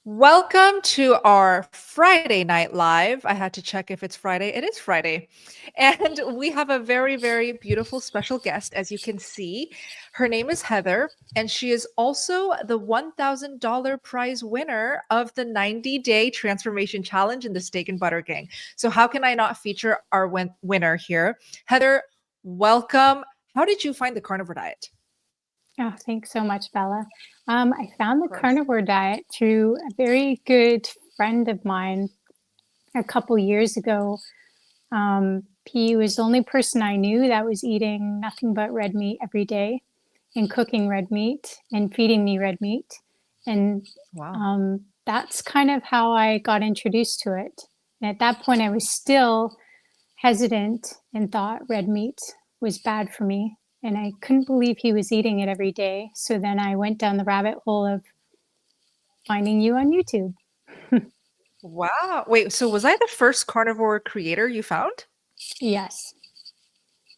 Welcome to our Friday night live. I had to check if it's Friday. It is Friday. And we have a very, very beautiful special guest, as you can see. Her name is Heather, and she is also the $1,000 prize winner of the 90-day transformation challenge in the Steak and Butter Gang. So, how can I not feature our winner here? Heather, welcome. How did you find the carnivore diet? Oh, thanks so much, Bella. I found Of the course. carnivore diet through a very good friend of mine a couple years ago. He was the only person I knew that was eating nothing but red meat every day and cooking red meat and feeding me red meat. And Wow. that's kind of how I got introduced to it. And at that point, I was still hesitant and thought red meat was bad for me. And I couldn't believe he was eating it every day. So then I went down the rabbit hole of finding you on YouTube. Wow. Wait, so was I the first carnivore creator you found? Yes.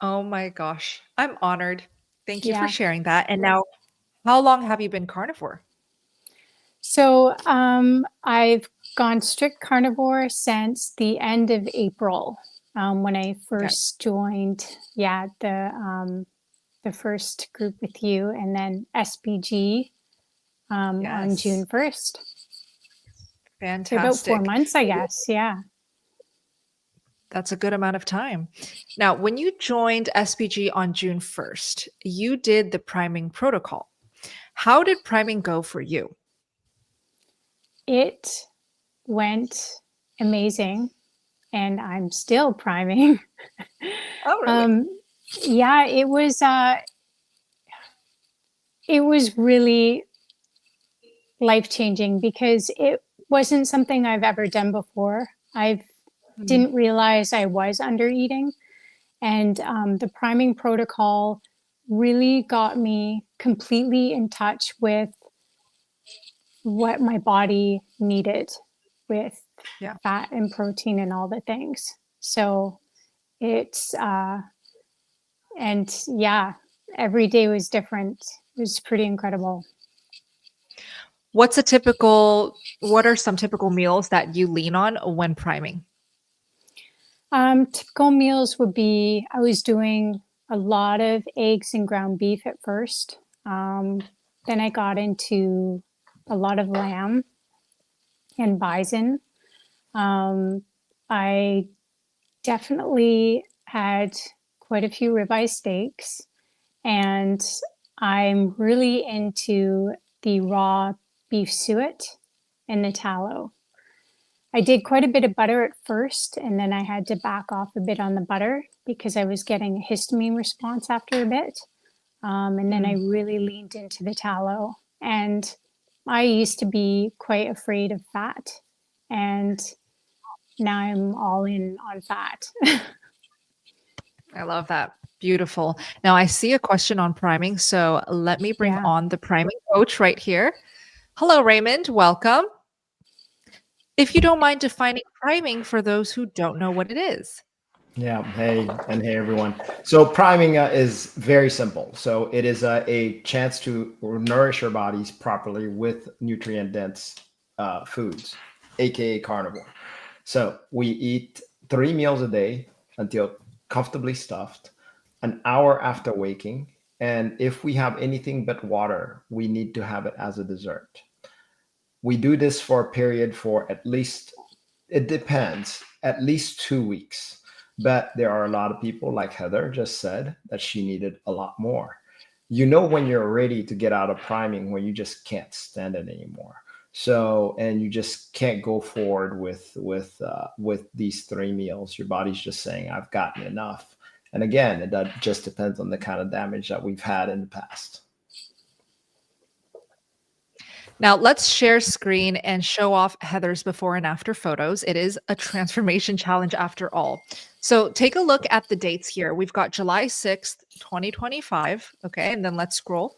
Oh my gosh. I'm honored. Thank you for Yeah. sharing that. And now, how long have you been carnivore? So I've gone strict carnivore since the end of April when I Okay. first joined, yeah, the first group with you, and then SBG on Yes. June 1st. So about four Fantastic. months, I guess. Yeah. That's a good amount of time. Now, when you joined SPG on June 1st, you did the priming protocol. How did priming go for you? It went amazing, and I'm still priming. Oh, really? um, yeah, it was really life changing because it wasn't something I've ever done before. I Mhm. didn't realize I was under eating, and the priming protocol really got me completely in touch with what my body needed with Yeah. fat and protein and all the things. So it's and yeah, every day was different. It was pretty incredible. What are some typical meals that you lean on when priming? Typical meals would be I was doing a lot of eggs and ground beef at first. Um, then I got into a lot of lamb and bison. Um, I definitely had quite a few ribeye steaks, and I'm really into the raw beef suet and the tallow. I did quite a bit of butter at first, and then I had to back off a bit on the butter because I was getting a histamine response after a bit. And then I Mm. really leaned into the tallow. And I used to be quite afraid of fat, and now I'm all in on fat. I love that. Beautiful. Now, I see a question on priming, so let me bring Yeah. on the priming coach right here. Hello, Raymond. Welcome. If you don't mind defining priming for those who don't know what it is. Yeah, hey, and hey everyone. So priming is very simple. So it is a chance to nourish your bodies properly with nutrient dense foods, aka carnivore. So we eat 3 meals a day until comfortably stuffed, an hour after waking, and if we have anything but water, we need to have it as a dessert. We do this for a period for at least, it depends, at least 2 weeks. But there are a lot of people, like Heather just said, that she needed a lot more. You know when you're ready to get out of priming, when you just can't stand it anymore. So, and you just can't go forward with these 3 meals. Your body's just saying, "I've gotten enough." And again, that just depends on the kind of damage that we've had in the past. Now, let's share screen and show off Heather's before and after photos. It is a transformation challenge after all. So take a look at the dates here. We've got July 6th, 2025. Okay, and then let's scroll.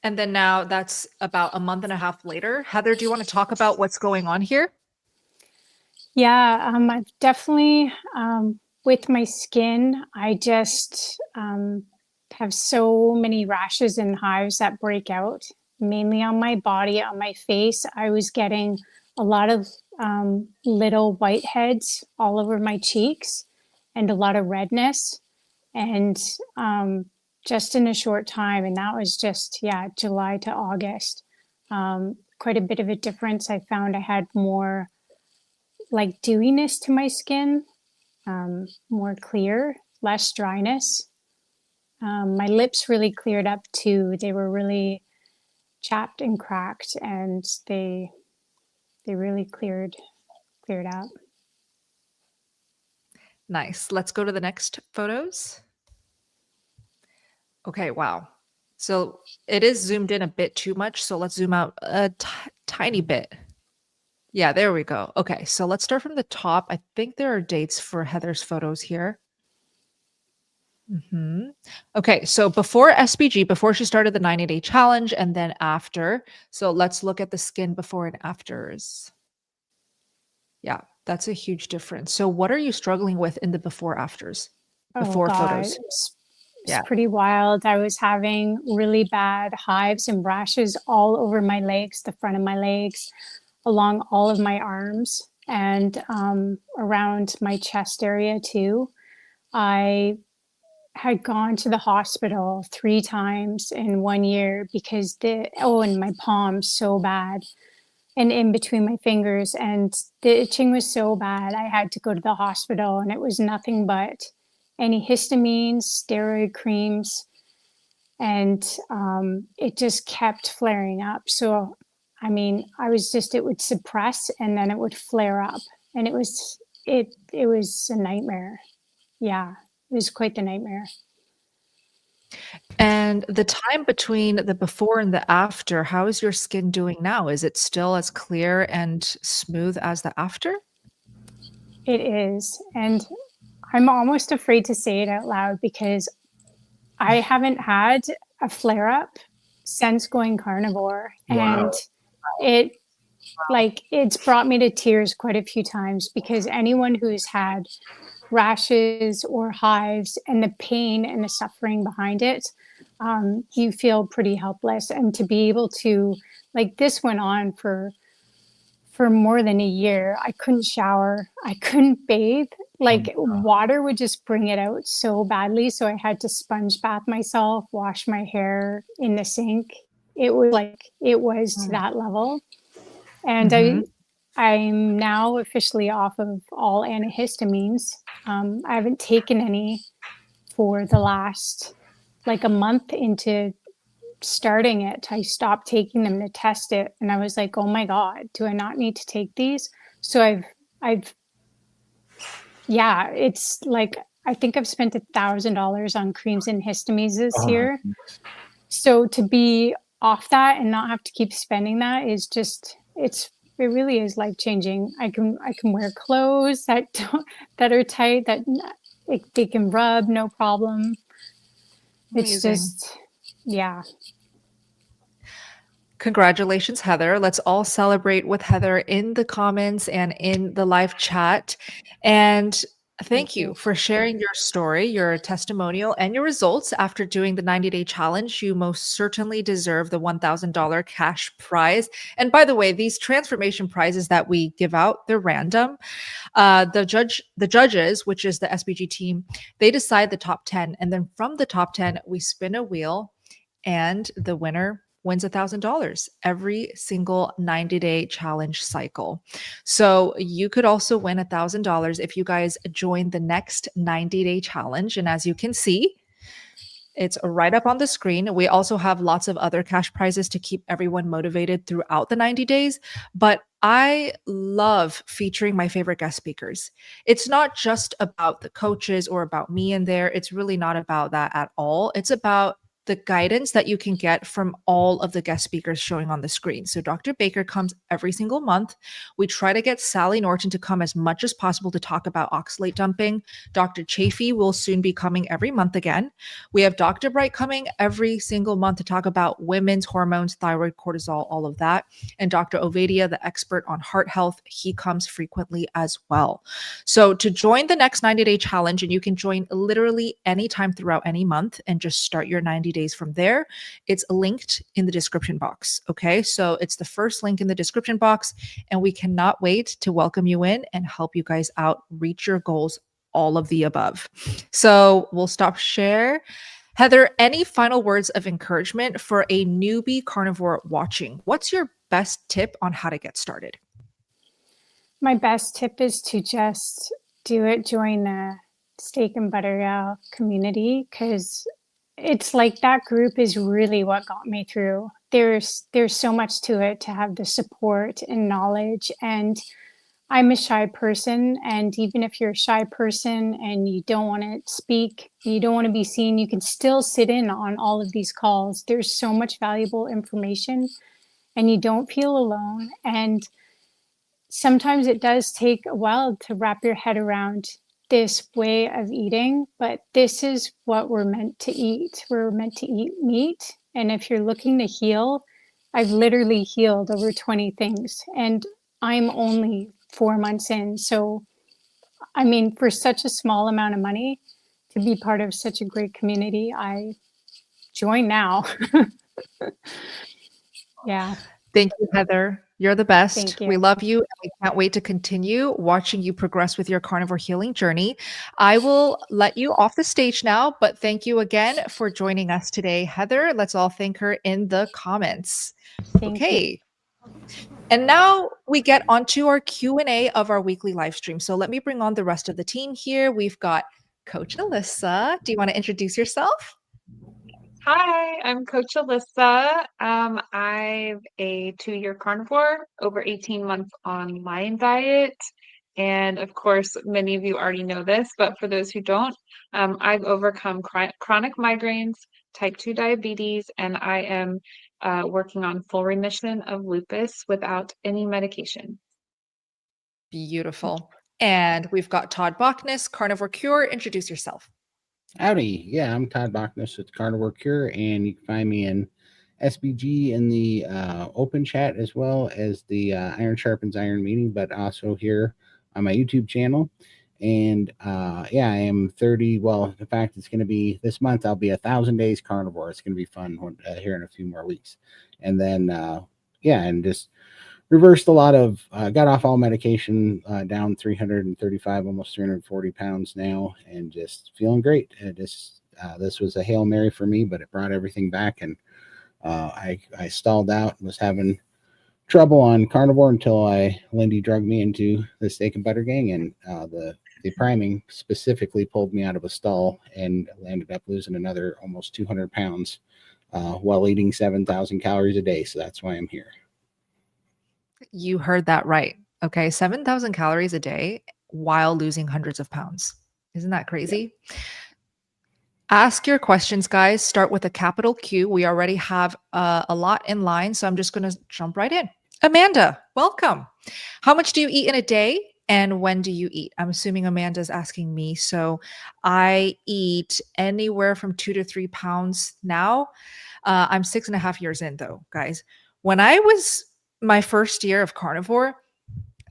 And then now that's about a month and a half later. Heather, do you want to talk about what's going on here? Yeah, I've definitely, with my skin, I just have so many rashes and hives that break out, mainly on my body, on my face. I was getting a lot of little whiteheads all over my cheeks and a lot of redness. And just in a short time, and that was just, yeah, July to August. Quite a bit of a difference. I found I had more like dewiness to my skin, more clear, less dryness. My lips really cleared up too. They were really chapped and cracked, and they really cleared out. Nice. Let's go to the next photos. Okay, wow. So it is zoomed in a bit too much. So let's zoom out a tiny bit. Yeah, there we go. Okay, so let's start from the top. I think there are dates for Heather's photos here. Okay, so before SBG, before she started the 90-day challenge, and then after. So let's look at the skin before and afters. Yeah, that's a huge difference. So what are you struggling with in the before afters? Before photos. It's pretty wild. I was having really bad hives and rashes all over my legs, the front of my legs, along all of my arms, and around my chest area too. I had gone to the hospital 3 times in 1 year because and my palms so bad, and in between my fingers, and the itching was so bad. I had to go to the hospital, and it was nothing but antihistamines, steroid creams, and it just kept flaring up. So, I mean, it would suppress and then it would flare up, and it was a nightmare. Yeah, it was quite the nightmare. And the time between the before and the after, how is your skin doing now? Is it still as clear and smooth as the after? It is. And I'm almost afraid to say it out loud because I haven't had a flare up since going carnivore. Wow. And it's brought me to tears quite a few times, because anyone who's had rashes or hives and the pain and the suffering behind it, you feel pretty helpless. And to be able to, like, this went on for more than a year. I couldn't shower, I couldn't bathe. Like, water would just bring it out so badly. So I had to sponge bath myself, wash my hair in the sink. It was to that level. And I'm now officially off of all antihistamines. I haven't taken any for the last like a month into starting it. I stopped taking them to test it, and I was like, oh my God, do I not need to take these? So yeah, it's like, I think I've spent $1,000 on creams and histamines this year. So to be off that and not have to keep spending that is just, it really is life changing. I can wear clothes that are tight, that they can rub, no problem. It's Amazing. just, yeah. Congratulations, Heather. Let's all celebrate with Heather in the comments and in the live chat. And thank you for sharing your story, your testimonial, and your results after doing the 90-day challenge. You most certainly deserve the $1,000 cash prize. And by the way, these transformation prizes that we give out, they're random. The judges, which is the SBG team, they decide the top 10. And then from the top 10, we spin a wheel, and the winner wins $1,000 every single 90-day challenge cycle. So you could also win $1,000 if you guys join the next 90-day challenge. And as you can see, it's right up on the screen. We also have lots of other cash prizes to keep everyone motivated throughout the 90 days. But I love featuring my favorite guest speakers. It's not just about the coaches or about me in there. It's really not about that at all. It's about the guidance that you can get from all of the guest speakers showing on the screen. So Dr. Baker comes every single month. We try to get Sally Norton to come as much as possible to talk about oxalate dumping. Dr. Chafee will soon be coming every month again. We have Dr. Bright coming every single month to talk about women's hormones, thyroid, cortisol, all of that. And Dr. Ovadia, the expert on heart health, he comes frequently as well. So to join the next 90-day challenge, and you can join literally anytime throughout any month and just start your 90 days from there, it's linked in the description box. Okay, so it's the first link in the description box, and we cannot wait to welcome you in and help you guys out reach your goals, all of the above. So we'll stop share. Heather, any final words of encouragement for a newbie carnivore watching? What's your best tip on how to get started? My best tip is to just do it, join the steak and butter gal community, because it's like that group is really what got me through. There's so much to it, to have the support and knowledge. And I'm a shy person, and even if you're a shy person and you don't want to speak, you don't want to be seen, you can still sit in on all of these calls. There's so much valuable information, and you don't feel alone. And sometimes it does take a while to wrap your head around this way of eating, but this is what we're meant to eat. We're meant to eat meat. And if you're looking to heal, I've literally healed over 20 things, and I'm only 4 months in. So, I mean, for such a small amount of money to be part of such a great community, I join now. Yeah. Thank you, Heather. You're the best. Thank you. We love you, and we can't wait to continue watching you progress with your carnivore healing journey. I will let you off the stage now, but thank you again for joining us today, Heather. Let's all thank her in the comments. Thank you. Okay. And now we get onto our Q&A of our weekly live stream. So let me bring on the rest of the team here. We've got Coach Alyssa. Do you want to introduce yourself? Hi, I'm Coach Alyssa. I'm a 2-year carnivore, over 18 months on lion diet. And of course, many of you already know this, but for those who don't, I've overcome chronic migraines, type 2 diabetes, and I am working on full remission of lupus without any medication. Beautiful. And we've got Todd Bockness, Carnivore Cure. Introduce yourself. Howdy. Yeah, I'm Todd Bockness with Carnivore Cure, and you can find me in SBG in the open chat, as well as the Iron Sharpens Iron meeting, but also here on my YouTube channel. And yeah, I am 30. Well, in fact, it's going to be this month. I'll be 1,000 days carnivore. It's going to be fun here in a few more weeks. And then, yeah, and just reversed a lot of, got off all medication, down 335, almost 340 pounds now, and just feeling great. This was a Hail Mary for me, but it brought everything back. And I stalled out, was having trouble on carnivore until Lindy drugged me into the steak and butter gang, and the priming specifically pulled me out of a stall, and ended up losing another almost 200 pounds while eating 7,000 calories a day. So that's why I'm here. You heard that right. Okay. 7,000 calories a day while losing hundreds of pounds. Isn't that crazy? Yeah. Ask your questions, guys. Start with a capital Q. We already have a lot in line, so I'm just going to jump right in. Amanda, welcome. How much do you eat in a day, and when do you eat? I'm assuming Amanda's asking me. So I eat anywhere from 2 to 3 pounds now. I'm 6.5 years in, though, guys. When I was my first year of carnivore,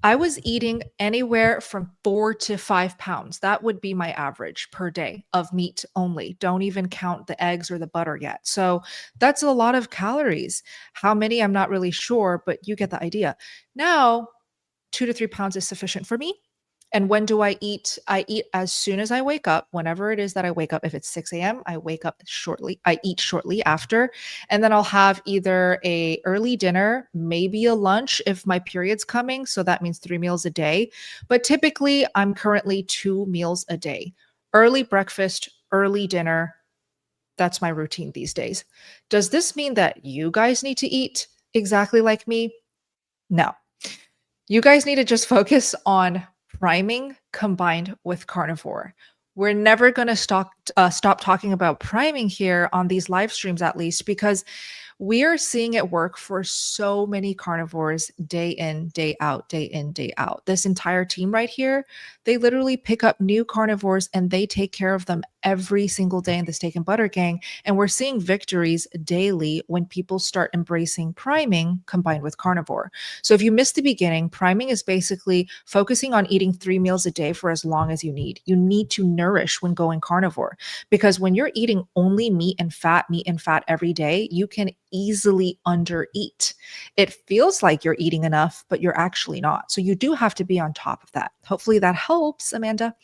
I was eating anywhere from 4 to 5 pounds. That would be my average per day of meat only. Don't even count the eggs or the butter yet. So that's a lot of calories. How many? I'm not really sure, but you get the idea. Now, 2 to 3 pounds is sufficient for me. And when do I eat? I eat as soon as I wake up, whenever it is that I wake up. If it's 6 a.m., I wake up shortly. I eat shortly after, and then I'll have either a early dinner, maybe a lunch if my period's coming. So that means 3 meals a day. But typically, I'm currently 2 meals a day. Early breakfast, early dinner. That's my routine these days. Does this mean that you guys need to eat exactly like me? No. You guys need to just focus on priming combined with carnivore. We're never going to stop talking about priming here on these live streams, at least, because we are seeing it work for so many carnivores day in, day out, day in, day out. This entire team right here, they literally pick up new carnivores and they take care of them every single day in the Steak and Butter Gang. And we're seeing victories daily when people start embracing priming combined with carnivore. So if you missed the beginning, priming is basically focusing on eating 3 meals a day for as long as you need. You need to nourish when going carnivore, because when you're eating only meat and fat every day, you can easily undereat. It feels like you're eating enough, but you're actually not. So you do have to be on top of that. Hopefully that helps, Amanda.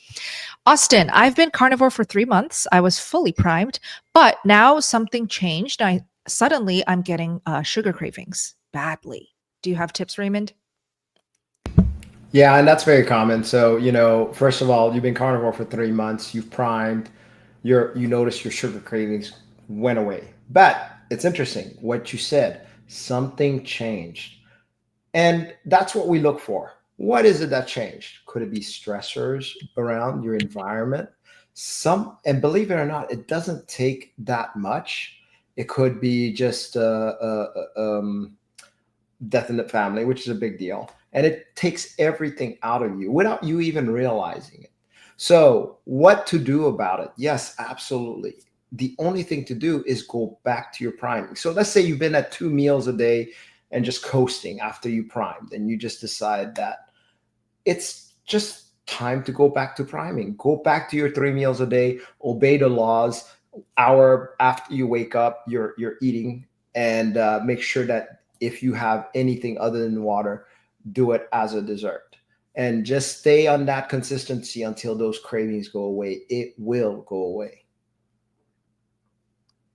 Austin, I've been carnivore for 3 months. I was fully primed, but now something changed. I'm getting sugar cravings badly. Do you have tips, Raymond? Yeah, and that's very common. So, first of all, you've been carnivore for 3 months, you've primed, you notice your sugar cravings went away. But it's interesting what you said. Something changed. And that's what we look for. What is it that changed? Could it be stressors around your environment? And believe it or not, it doesn't take that much. It could be just death in the family, which is a big deal. And it takes everything out of you without you even realizing it. So what to do about it? Yes, absolutely. The only thing to do is go back to your priming. So let's say you've been at 2 meals a day and just coasting after you primed, and you just decide that it's just time to go back to priming. Go back to your 3 meals a day, obey the laws. Hour after you wake up, you're eating, and make sure that if you have anything other than water, do it as a dessert. And just stay on that consistency until those cravings go away. It will go away.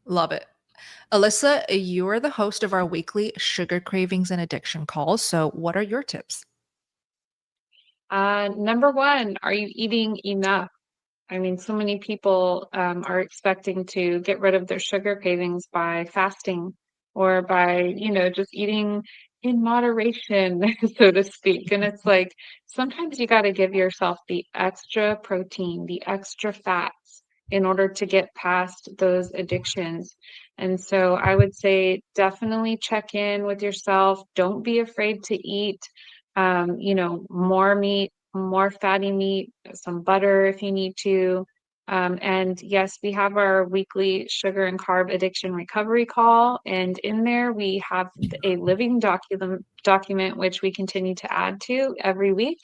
Love it. Alyssa, you are the host of our weekly sugar cravings and addiction calls. So what are your tips? Number one, are you eating enough? I mean, so many people are expecting to get rid of their sugar cravings by fasting or by, just eating in moderation, so to speak. And it's like sometimes you got to give yourself the extra protein, the extra fats in order to get past those addictions. And so I would say definitely check in with yourself. Don't be afraid to eat, more meat, more fatty meat, some butter if you need to. And yes, we have our weekly sugar and carb addiction recovery call. And in there, we have a living document which we continue to add to every week.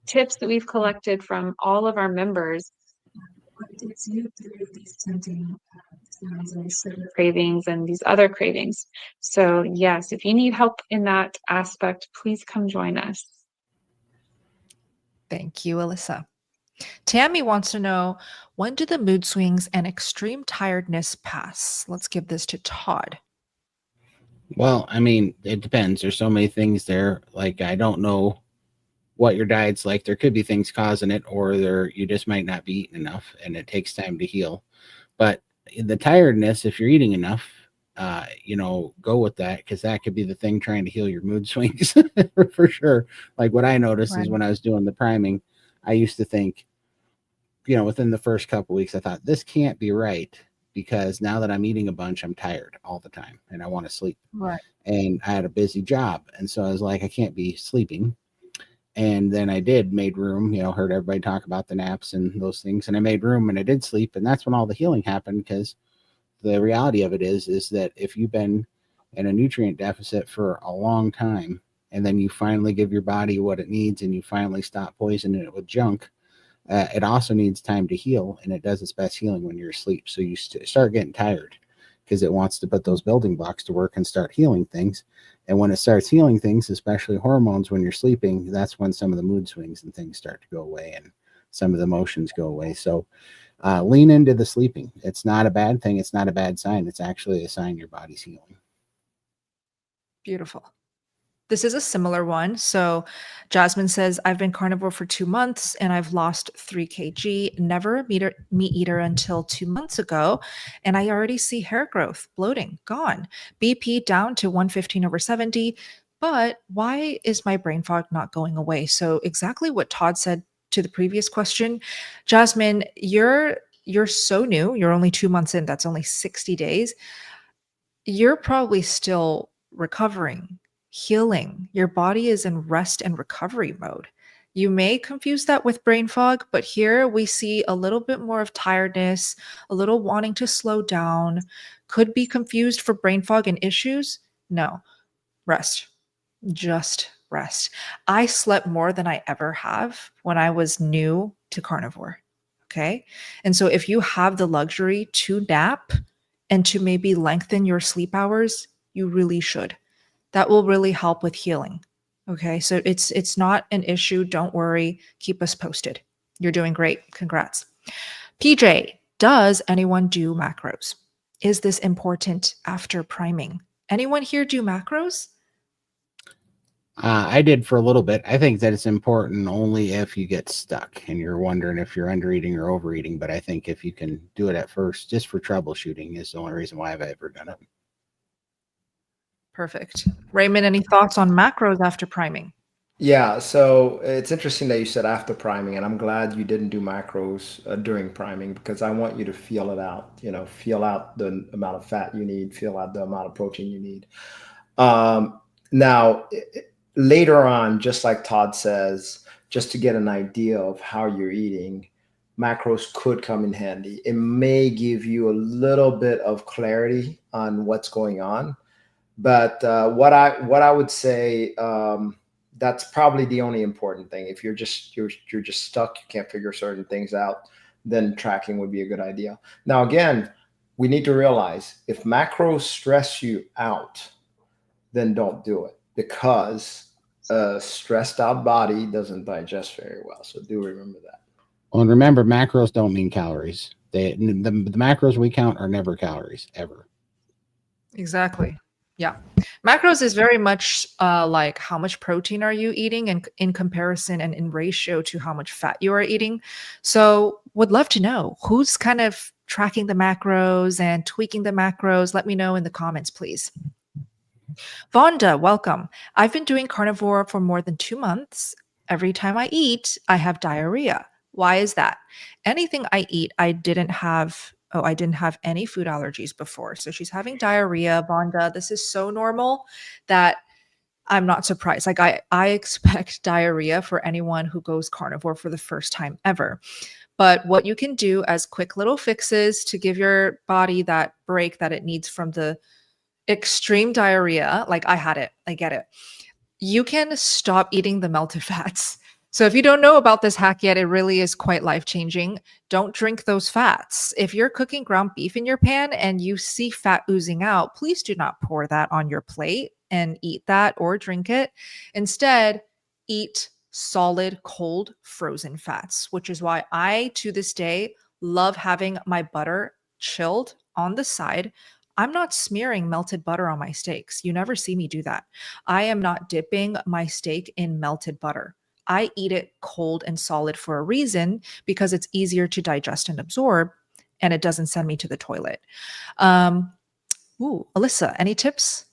Tips that we've collected from all of our members. What gets you through these tempting sounds and sugar cravings and these other cravings. So yes, if you need help in that aspect, please come join us. Thank you, Alyssa. Tammy wants to know, when do the mood swings and extreme tiredness pass? Let's give this to Todd. Well, I mean, it depends. There's so many things there. Like, I don't know what your diet's like. There could be things causing it, or you just might not be eating enough, and it takes time to heal. But the tiredness, if you're eating enough, go with that, because that could be the thing trying to heal your mood swings for sure. Like what I noticed is when I was doing the priming, I used to think, within the first couple weeks, I thought this can't be right, because now that I'm eating a bunch, I'm tired all the time and I want to sleep. Right. And I had a busy job. And so I was like, I can't be sleeping. And then I made room, heard everybody talk about the naps and those things. And I made room and I did sleep. And that's when all the healing happened, because the reality of it is that if you've been in a nutrient deficit for a long time, and then you finally give your body what it needs and you finally stop poisoning it with junk, it also needs time to heal, and it does its best healing when you're asleep. So you start getting tired because it wants to put those building blocks to work and start healing things. And when it starts healing things, especially hormones, when you're sleeping, that's when some of the mood swings and things start to go away and some of the emotions go away. So lean into the sleeping. It's not a bad thing. It's not a bad sign. It's actually a sign your body's healing. Beautiful. This is a similar one. So Jasmine says, I've been carnivore for 2 months and I've lost 3 kg, never a meat eater until 2 months ago. And I already see hair growth, bloating, gone. BP down to 115/70. But why is my brain fog not going away? So exactly what Todd said to the previous question, Jasmine, you're so new. You're only 2 months in. That's only 60 days. You're probably still recovering, healing. Your body is in rest and recovery mode. You may confuse that with brain fog, but here we see a little bit more of tiredness, a little wanting to slow down. Could be confused for brain fog and issues. No, rest. Just rest. I slept more than I ever have when I was new to carnivore. Okay. And so if you have the luxury to nap and to maybe lengthen your sleep hours, you really should. That will really help with healing. Okay. So it's not an issue. Don't worry. Keep us posted. You're doing great. Congrats. PJ, does anyone do macros? Is this important after priming? Anyone here do macros? I did for a little bit. I think that it's important only if you get stuck and you're wondering if you're under eating or overeating. But I think if you can do it at first, just for troubleshooting, is the only reason why I've ever done it. Perfect. Raymond, any thoughts on macros after priming? Yeah, so it's interesting that you said after priming, and I'm glad you didn't do macros during priming because I want you to feel it out. Feel out the amount of fat you need, feel out the amount of protein you need. Now, later on, just like Todd says, just to get an idea of how you're eating, macros could come in handy. It may give you a little bit of clarity on what's going on, but what I would say, that's probably the only important thing. If you're just stuck, you can't figure certain things out, then tracking would be a good idea. Now, again, we need to realize if macros stress you out, then don't do it, because a stressed out body doesn't digest very well. So do remember that. Well, and remember, macros don't mean calories. The macros we count are never calories, ever. Exactly. Yeah. Macros is very much like how much protein are you eating and in comparison and in ratio to how much fat you are eating. So would love to know who's kind of tracking the macros and tweaking the macros. Let me know in the comments, please. Vonda, welcome. I've been doing carnivore for more than 2 months. Every time I eat, I have diarrhea. Why is that? Anything I eat, I didn't have any food allergies before. So she's having diarrhea, Vonda. This is so normal that I'm not surprised. Like I expect diarrhea for anyone who goes carnivore for the first time ever. But what you can do as quick little fixes to give your body that break that it needs from the extreme diarrhea, like I had it, I get it. You can stop eating the melted fats. So if you don't know about this hack yet, it really is quite life-changing. Don't drink those fats. If you're cooking ground beef in your pan and you see fat oozing out, please do not pour that on your plate and eat that or drink it. Instead, eat solid, cold, frozen fats, which is why I, to this day, love having my butter chilled on the side. I'm not smearing melted butter on my steaks. You never see me do that. I am not dipping my steak in melted butter. I eat it cold and solid for a reason, because it's easier to digest and absorb, and it doesn't send me to the toilet. Alyssa, any tips?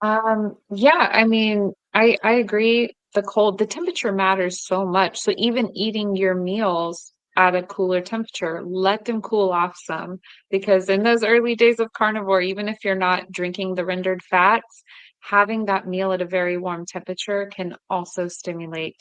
Yeah, I mean, I agree. The temperature matters so much. So even eating your meals at a cooler temperature, let them cool off some, because in those early days of carnivore, even if you're not drinking the rendered fats, having that meal at a very warm temperature can also stimulate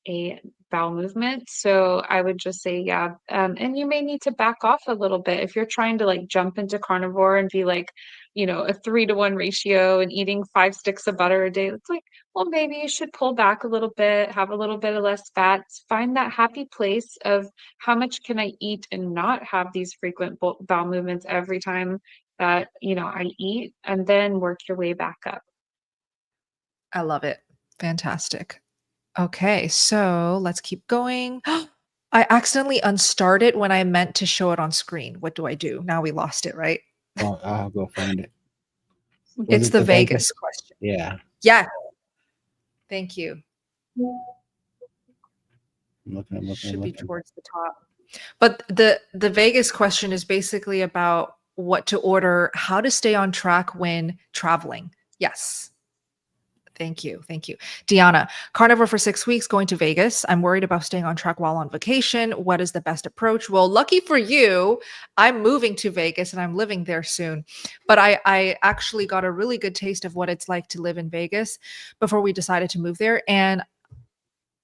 a bowel movement. So I would just say, yeah, and you may need to back off a little bit if you're trying to like jump into carnivore and be like, a 3-to-1 ratio and eating 5 sticks of butter a day. It's like, well, maybe you should pull back a little bit, have a little bit of less fats, find that happy place of how much can I eat and not have these frequent bowel movements every time that, I eat, and then work your way back up. I love it. Fantastic. Okay, so let's keep going. I accidentally unstarted when I meant to show it on screen. What do I do? Now we lost it, right? Well, I'll go find it. Was It's it the Vegas question. Yeah. Yeah. Thank you. I'm looking. Should be towards the top. But the Vegas question is basically about what to order, how to stay on track when traveling. Yes. Thank you. Thank you. Deanna, carnivore for 6 weeks, going to Vegas. I'm worried about staying on track while on vacation. What is the best approach? Well, lucky for you, I'm moving to Vegas and I'm living there soon. But I actually got a really good taste of what it's like to live in Vegas before we decided to move there. And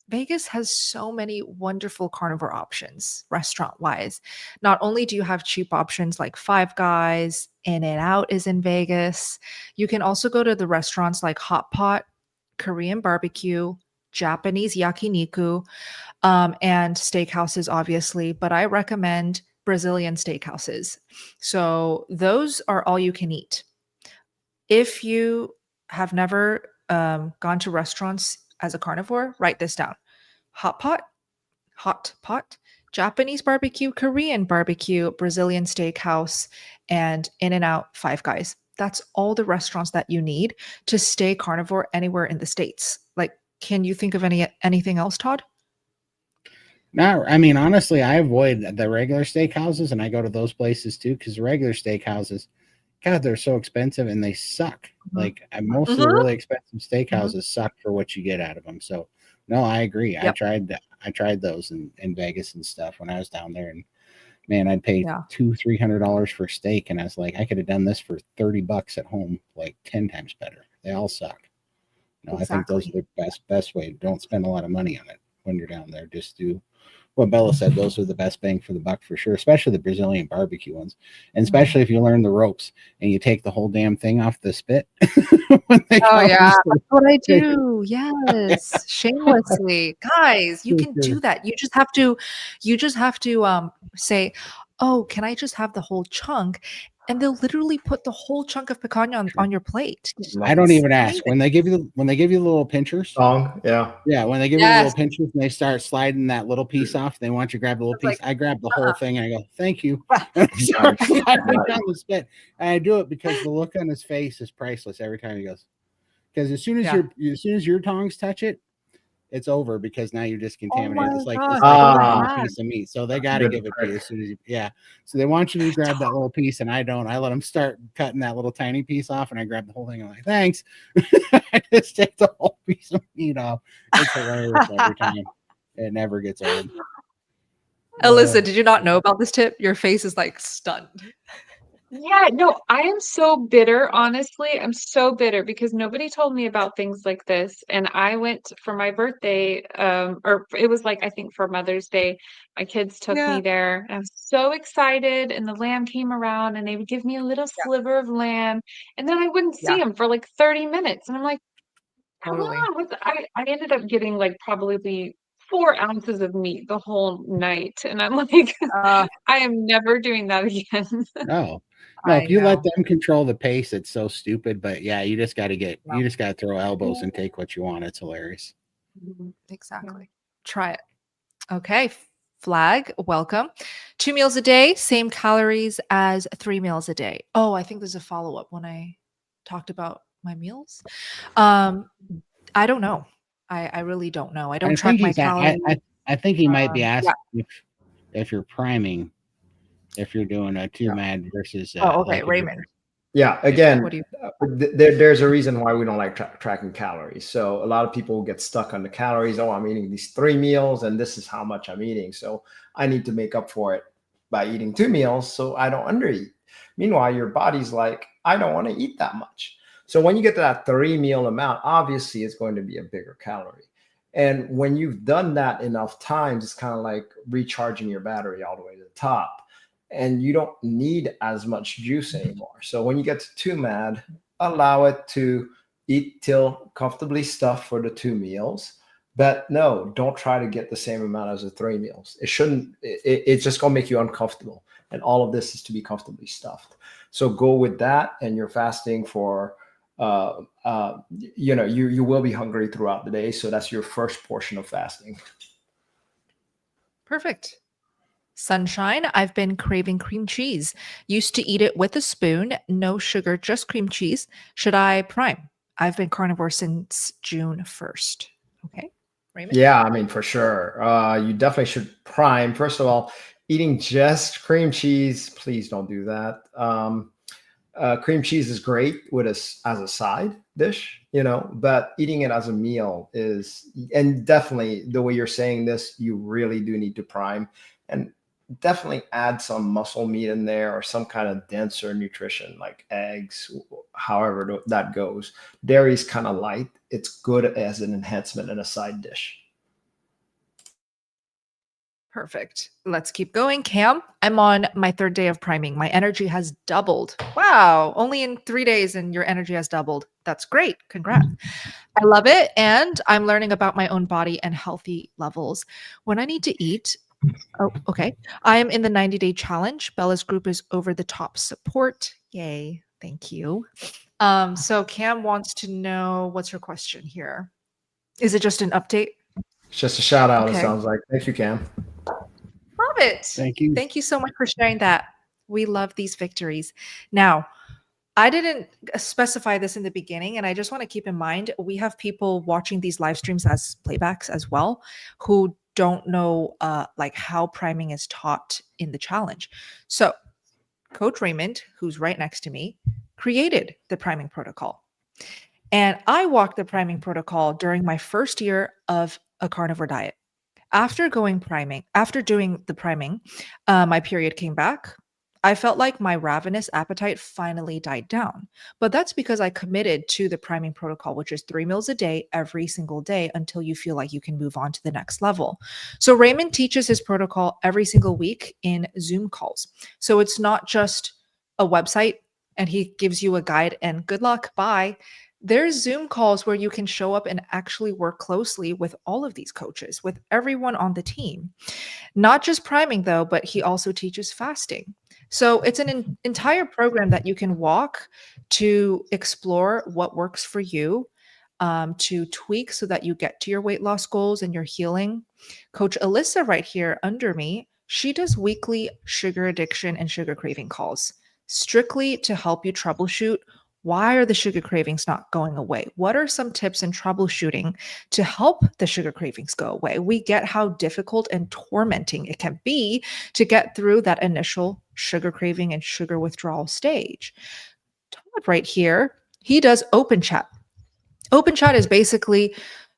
Vegas has so many wonderful carnivore options, restaurant wise. Not only do you have cheap options like Five Guys, In-N-Out is in Vegas, you can also go to the restaurants like Hot Pot, Korean barbecue, Japanese yakiniku, and steakhouses, obviously. But I recommend Brazilian steakhouses. So those are all you can eat. If you have never gone to restaurants as a carnivore, write this down. Hot pot, Japanese barbecue, Korean barbecue, Brazilian steakhouse, and In-N-Out, Five Guys. That's all the restaurants that you need to stay carnivore anywhere in the States. Like, can you think of anything else, Todd? No, I mean, honestly, I avoid the regular steakhouses and I go to those places too, because the regular steakhouses, God, they're so expensive and they suck. Like most of the really expensive steakhouses suck for what you get out of them. So no, I agree. Yep. I tried those in Vegas and stuff when I was down there, and man, I'd pay $200-300 for steak, and I was like, I could have done this for $30 at home, like 10 times better. They all suck. No, exactly. I think those are the best way. Don't spend a lot of money on it when you're down there. Just do what Bella said. Those are the best bang for the buck for sure, especially the Brazilian barbecue ones, and especially if you learn the ropes and you take the whole damn thing off the spit. That's what I do. Yes, shamelessly, guys, you can do that. You just have to say, "Oh, can I just have the whole chunk?" And they'll literally put the whole chunk of picanha on your plate. I don't even ask. When they give you the little pinchers. Yeah. When they give you the little pinchers and they start sliding that little piece off, they want you to grab the little piece. I grab the whole thing and I go, "Thank you." And I start sliding down the spit. And I do it because the look on his face is priceless every time he goes. Because as soon as your tongs touch it, it's over, because now you're just contaminated. It's like a piece of meat. So they got to give it to you as soon as you, So they want you to grab that little piece, and I don't. I let them start cutting that little tiny piece off, and I grab the whole thing. I'm like, thanks. I just take the whole piece of meat off. It's hilarious every time. It never gets old. Alyssa, did you not know about this tip? Your face is like stunned. Yeah, no, I am so bitter, honestly. I'm so bitter because nobody told me about things like this. And I went for my birthday, or it was like, I think for Mother's Day, my kids took me there. And I was so excited. And the lamb came around and they would give me a little sliver of lamb. And then I wouldn't see them for like 30 minutes. And I'm like, come on. I ended up getting like probably 4 ounces of meat the whole night. And I'm like, I am never doing that again. No, if you let them control the pace, it's so stupid. But yeah, you just got to throw elbows and take what you want. It's hilarious. Exactly. Try it. Okay. Flag, welcome. 2 meals a day, same calories as 3 meals a day. Oh, I think there's a follow-up when I talked about my meals. I don't know. I really don't know. I don't track my calories. I think he might be asking if you're priming. If you're doing a 2-mad versus Raymond. Yeah, again, there's a reason why we don't like tracking calories. So a lot of people get stuck on the calories. Oh, I'm eating these 3 meals and this is how much I'm eating. So I need to make up for it by eating 2 meals so I don't undereat. Meanwhile, your body's like, I don't want to eat that much. So when you get to that 3 meal amount, obviously it's going to be a bigger calorie. And when you've done that enough times, it's kind of like recharging your battery all the way to the top. And you don't need as much juice anymore. So when you get to 2 mad, allow it to eat till comfortably stuffed for the 2 meals. But no, don't try to get the same amount as the 3 meals. It shouldn't, it's just going to make you uncomfortable. And all of this is to be comfortably stuffed. So go with that, and you're fasting for, you will be hungry throughout the day. So that's your first portion of fasting. Perfect. Sunshine, I've been craving cream cheese. Used to eat it with a spoon, no sugar, just cream cheese. Should I prime? I've been carnivore since June 1st. Okay, Raymond? Yeah, I mean, for sure. You definitely should prime. First of all, eating just cream cheese, please don't do that. Cream cheese is great with as a side dish, but eating it as a meal is, and definitely the way you're saying this, you really do need to prime, and definitely add some muscle meat in there or some kind of denser nutrition like eggs, however that goes. Dairy is kind of light. It's good as an enhancement and a side dish. Perfect. Let's keep going. Cam, I'm on my 3rd day of priming. My energy has doubled. Wow. Only in 3 days and your energy has doubled. That's great. Congrats. I love it. And I'm learning about my own body and healthy levels. When I need to eat, oh, okay. I am in the 90-day challenge. Bella's group is over the top support. Yay. Thank you. So Cam wants to know, what's her question here? Is it just an update? It's just a shout out. Okay. It sounds like. Thank you, Cam. Love it. Thank you. Thank you so much for sharing that. We love these victories. Now, I didn't specify this in the beginning, and I just want to keep in mind we have people watching these live streams as playbacks as well who don't know like how priming is taught in the challenge. So, Coach Raymond, who's right next to me, created the priming protocol. And I walked the priming protocol during my first year of a carnivore diet. After doing the priming, my period came back. I felt like my ravenous appetite finally died down. But that's because I committed to the priming protocol, which is 3 meals a day, every single day, until you feel like you can move on to the next level. So Raymond teaches his protocol every single week in Zoom calls. So it's not just a website and he gives you a guide and good luck, bye. There's Zoom calls where you can show up and actually work closely with all of these coaches, with everyone on the team. Not just priming, though, but he also teaches fasting. So it's an entire program that you can walk to explore what works for you, to tweak so that you get to your weight loss goals and your healing. Coach Alyssa, right here under me, she does weekly sugar addiction and sugar craving calls, strictly to help you troubleshoot. Why are the sugar cravings not going away? What are some tips in troubleshooting to help the sugar cravings go away? We get how difficult and tormenting it can be to get through that initial sugar craving and sugar withdrawal stage. Todd right here, he does open chat. Open chat is basically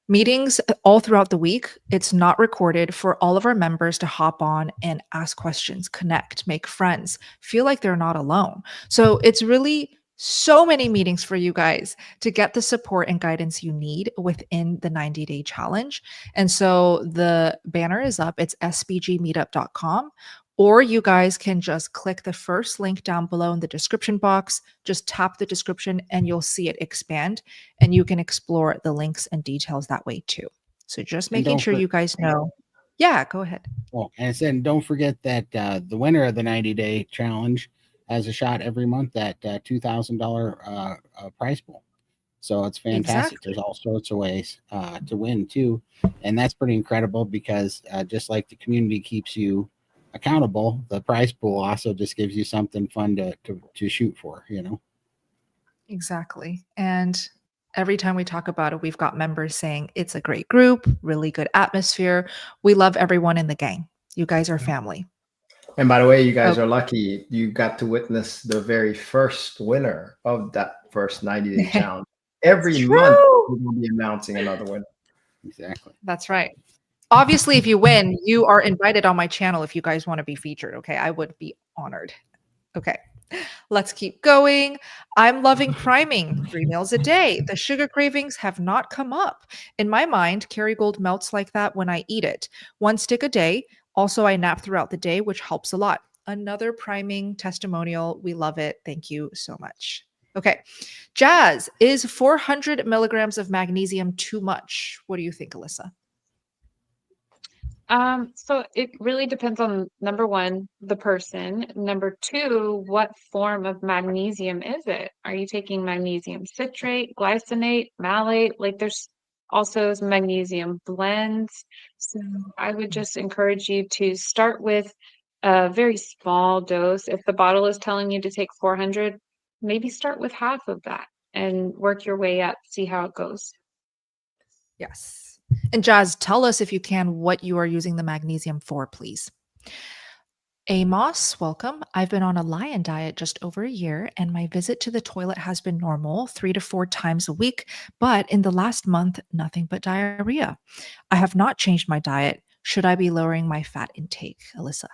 meetings all throughout the week. It's not recorded for all of our members to hop on and ask questions, connect, make friends, feel like they're not alone. So it's really so many meetings for you guys to get the support and guidance you need within the 90-day challenge. And so the banner is up. It's sbgmeetup.com. Or you guys can just click the first link down below in the description box. Just tap the description and you'll see it expand. And you can explore the links and details that way too. So just making sure you guys know. Yeah, go ahead. Well, and then don't forget that the winner of the 90-day challenge has a shot every month at $2,000 prize pool. So it's fantastic. Exactly. There's all sorts of ways to win too. And that's pretty incredible because just like the community keeps you accountable, the prize pool also just gives you something fun to shoot for, Exactly. And every time we talk about it, we've got members saying it's a great group, really good atmosphere. We love everyone in the gang. You guys are family. And by the way, you guys are lucky. You got to witness the very first winner of that first 90-day challenge. Every month, we will be announcing another winner. Exactly. That's right. Obviously, if you win, you are invited on my channel if you guys want to be featured. Okay. I would be honored. Okay. Let's keep going. I'm loving priming 3 meals a day. The sugar cravings have not come up. In my mind, Kerrygold melts like that when I eat it. 1 stick a day. Also, I nap throughout the day, which helps a lot. Another priming testimonial. We love it. Thank you so much. Okay. Jazz, is 400 milligrams of magnesium too much? What do you think, Alyssa? So it really depends on, number one, the person. Number two, what form of magnesium is it? Are you taking magnesium citrate, glycinate, malate? Like there's also magnesium blends. So I would just encourage you to start with a very small dose. If the bottle is telling you to take 400, maybe start with half of that and work your way up, see how it goes. Yes. And Jazz, tell us if you can what you are using the magnesium for, please. Amos, welcome. I've been on a lion diet just over a year, and my visit to the toilet has been normal 3 to 4 times a week. But in the last month, nothing but diarrhea. I have not changed my diet. Should I be lowering my fat intake, Alyssa?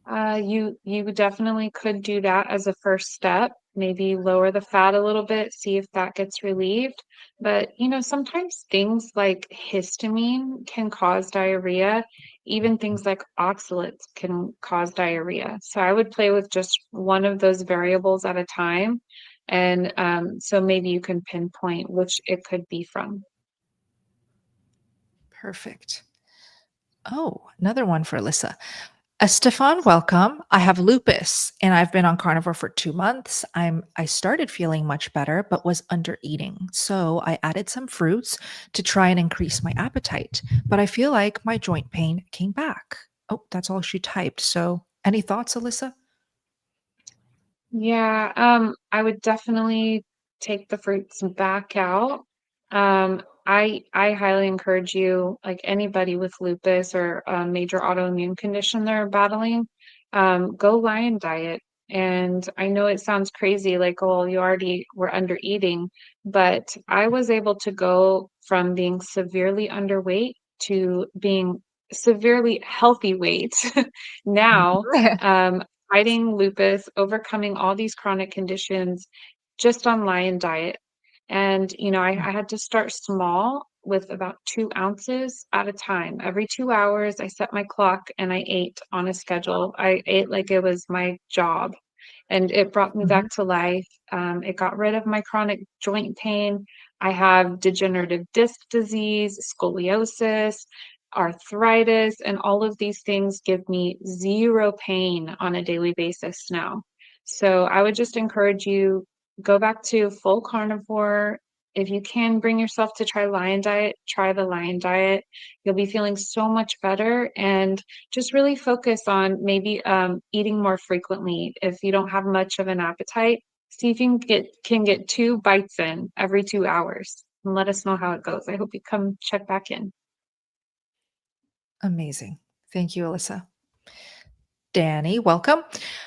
You definitely could do that as a first step. Maybe lower the fat a little bit, see if that gets relieved. But sometimes things like histamine can cause diarrhea. Even things like oxalates can cause diarrhea. So I would play with just one of those variables at a time. And so maybe you can pinpoint which it could be from. Perfect. Oh, another one for Alyssa. Stefan, welcome. I have lupus and I've been on carnivore for 2 months. I started feeling much better, but was under eating. So I added some fruits to try and increase my appetite. But I feel like my joint pain came back. Oh, that's all she typed. So any thoughts, Alyssa? Yeah, I would definitely take the fruits back out. I highly encourage you, like anybody with lupus or a major autoimmune condition they're battling, go lion diet. And I know it sounds crazy, like, oh, you already were under eating, but I was able to go from being severely underweight to being severely healthy weight now. Um, Fighting lupus, overcoming all these chronic conditions just on lion diet. And, I had to start small with about 2 ounces at a time. Every 2 hours, I set my clock and I ate on a schedule. I ate like it was my job, and it brought me Mhm. back to life. It got rid of my chronic joint pain. I have degenerative disc disease, scoliosis, arthritis, and all of these things give me zero pain on a daily basis now. So I would just encourage you, go back to full carnivore. If you can bring yourself to try lion diet, try the lion diet. You'll be feeling so much better, and just really focus on maybe eating more frequently. If you don't have much of an appetite, see if you can get 2 bites in every 2 hours, and let us know how it goes. I hope you come check back in. Amazing. Thank you, Alyssa. Danny, welcome.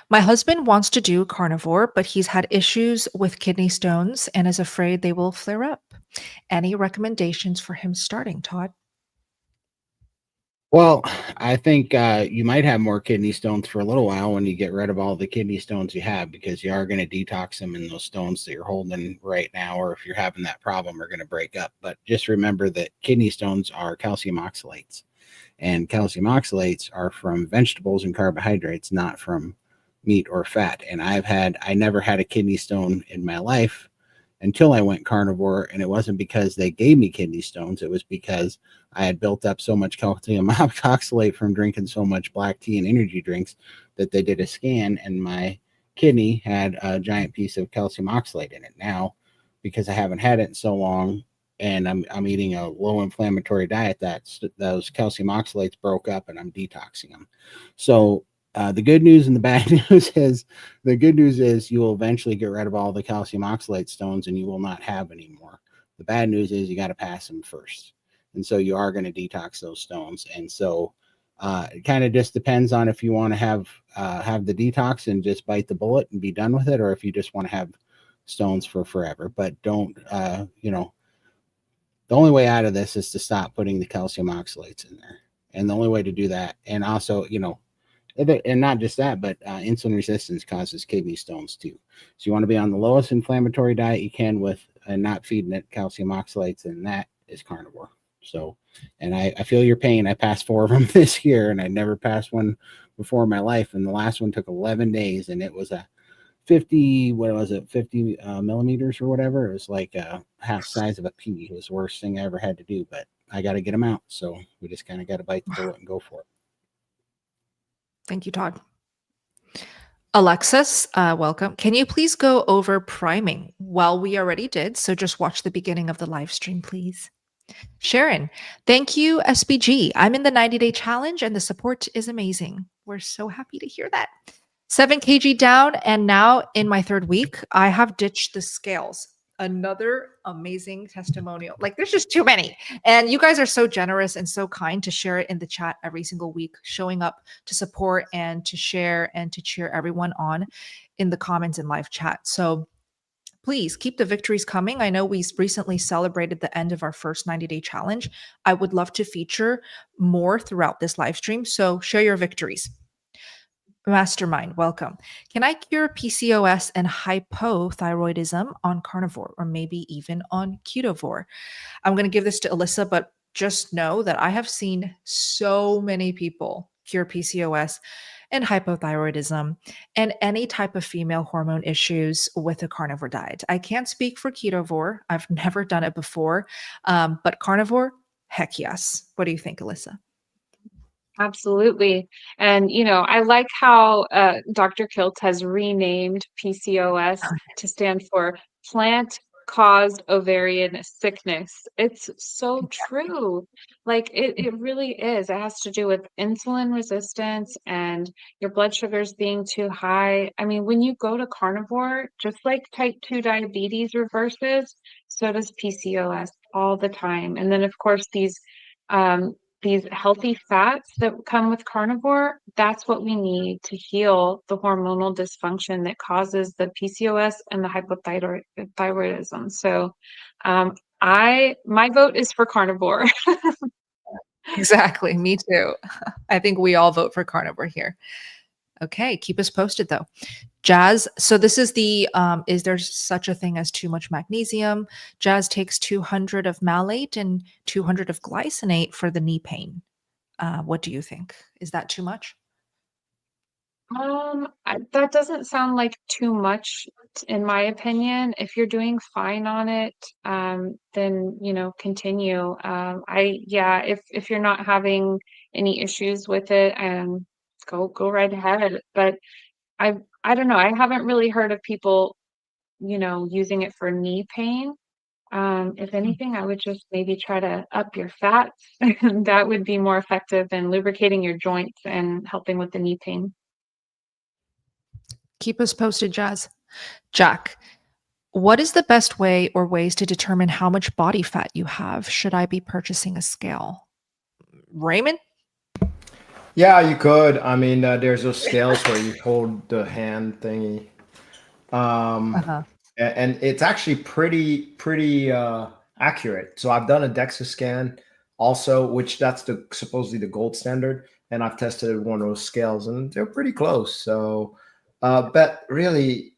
My husband wants to do carnivore, but he's had issues with kidney stones and is afraid they will flare up. Any recommendations for him starting, Todd? Well, I think you might have more kidney stones for a little while when you get rid of all the kidney stones you have, because you are going to detox them, and those stones that you're holding right now, or if you're having that problem, are going to break up. But just remember that kidney stones are calcium oxalates, and calcium oxalates are from vegetables and carbohydrates, not from meat or fat. And I never had a kidney stone in my life until I went carnivore. And it wasn't because they gave me kidney stones. It was because I had built up so much calcium oxalate from drinking so much black tea and energy drinks that they did a scan, and my kidney had a giant piece of calcium oxalate in it. Now, because I haven't had it in so long, and I'm eating a low inflammatory diet, that those calcium oxalates broke up, and I'm detoxing them. So the good news and the bad news is, the good news is you will eventually get rid of all the calcium oxalate stones and you will not have any more. The bad news is you got to pass them first. And so you are going to detox those stones. And so it kind of just depends on if you want to have the detox and just bite the bullet and be done with it, or if you just want to have stones for forever. But don't, the only way out of this is to stop putting the calcium oxalates in there. And the only way to do that, and also, and not just that, but insulin resistance causes kidney stones too. So you want to be on the lowest inflammatory diet you can with, and not feeding it calcium oxalates, and that is carnivore. So, and I feel your pain. I passed 4 of them this year, and I never passed one before in my life. And the last one took 11 days, and it was a 50, what was it, 50 millimeters or whatever. It was like half size of a pea. It was the worst thing I ever had to do, but I got to get them out. So we just kind of got to bite the bullet and go for it. Thank you, Todd. Alexis, welcome. Can you please go over priming? Well, we already did, so just watch the beginning of the live stream, please. Sharon, thank you, SBG. I'm in the 90-day challenge and the support is amazing. We're so happy to hear that. 7 kg down, and now in my 3rd week, I have ditched the scales. Another amazing testimonial. Like, there's just too many. And you guys are so generous and so kind to share it in the chat every single week, showing up to support and to share and to cheer everyone on in the comments and live chat. So please keep the victories coming. I know we recently celebrated the end of our first 90-day challenge. I would love to feature more throughout this live stream. So share your victories. Mastermind, welcome. Can I cure PCOS and hypothyroidism on carnivore or maybe even on ketovore? I'm going to give this to Alyssa, but just know that I have seen so many people cure PCOS and hypothyroidism and any type of female hormone issues with a carnivore diet. I can't speak for ketovore. I've never done it before, but carnivore, heck yes. What do you think, Alyssa? Absolutely. And, I like how Dr. Kilt has renamed PCOS to stand for plant caused ovarian sickness. It's so true. Like it really is. It has to do with insulin resistance and your blood sugars being too high. I mean, when you go to carnivore, just like type 2 diabetes reverses, so does PCOS all the time. And then, of course, these healthy fats that come with carnivore, that's what we need to heal the hormonal dysfunction that causes the PCOS and the hypothyroidism. So my vote is for carnivore. Exactly. Me too. I think we all vote for carnivore here. Okay. Keep us posted though. Jazz. So this is is there such a thing as too much magnesium? Jazz takes 200 of malate and 200 of glycinate for the knee pain. What do you think? Is that too much? That doesn't sound like too much in my opinion. If you're doing fine on it, then continue. If you're not having any issues with it, go right ahead. But I don't know. I haven't really heard of people, using it for knee pain. If anything, I would just maybe try to up your fats. That would be more effective in lubricating your joints and helping with the knee pain. Keep us posted, Jazz. Jack, what is the best way or ways to determine how much body fat you have? Should I be purchasing a scale? Raymond? Yeah, you could. I mean, there's those scales where you hold the hand thingy. And it's actually pretty accurate. So I've done a DEXA scan also, which that's supposedly the gold standard. And I've tested one of those scales and they're pretty close. So, but really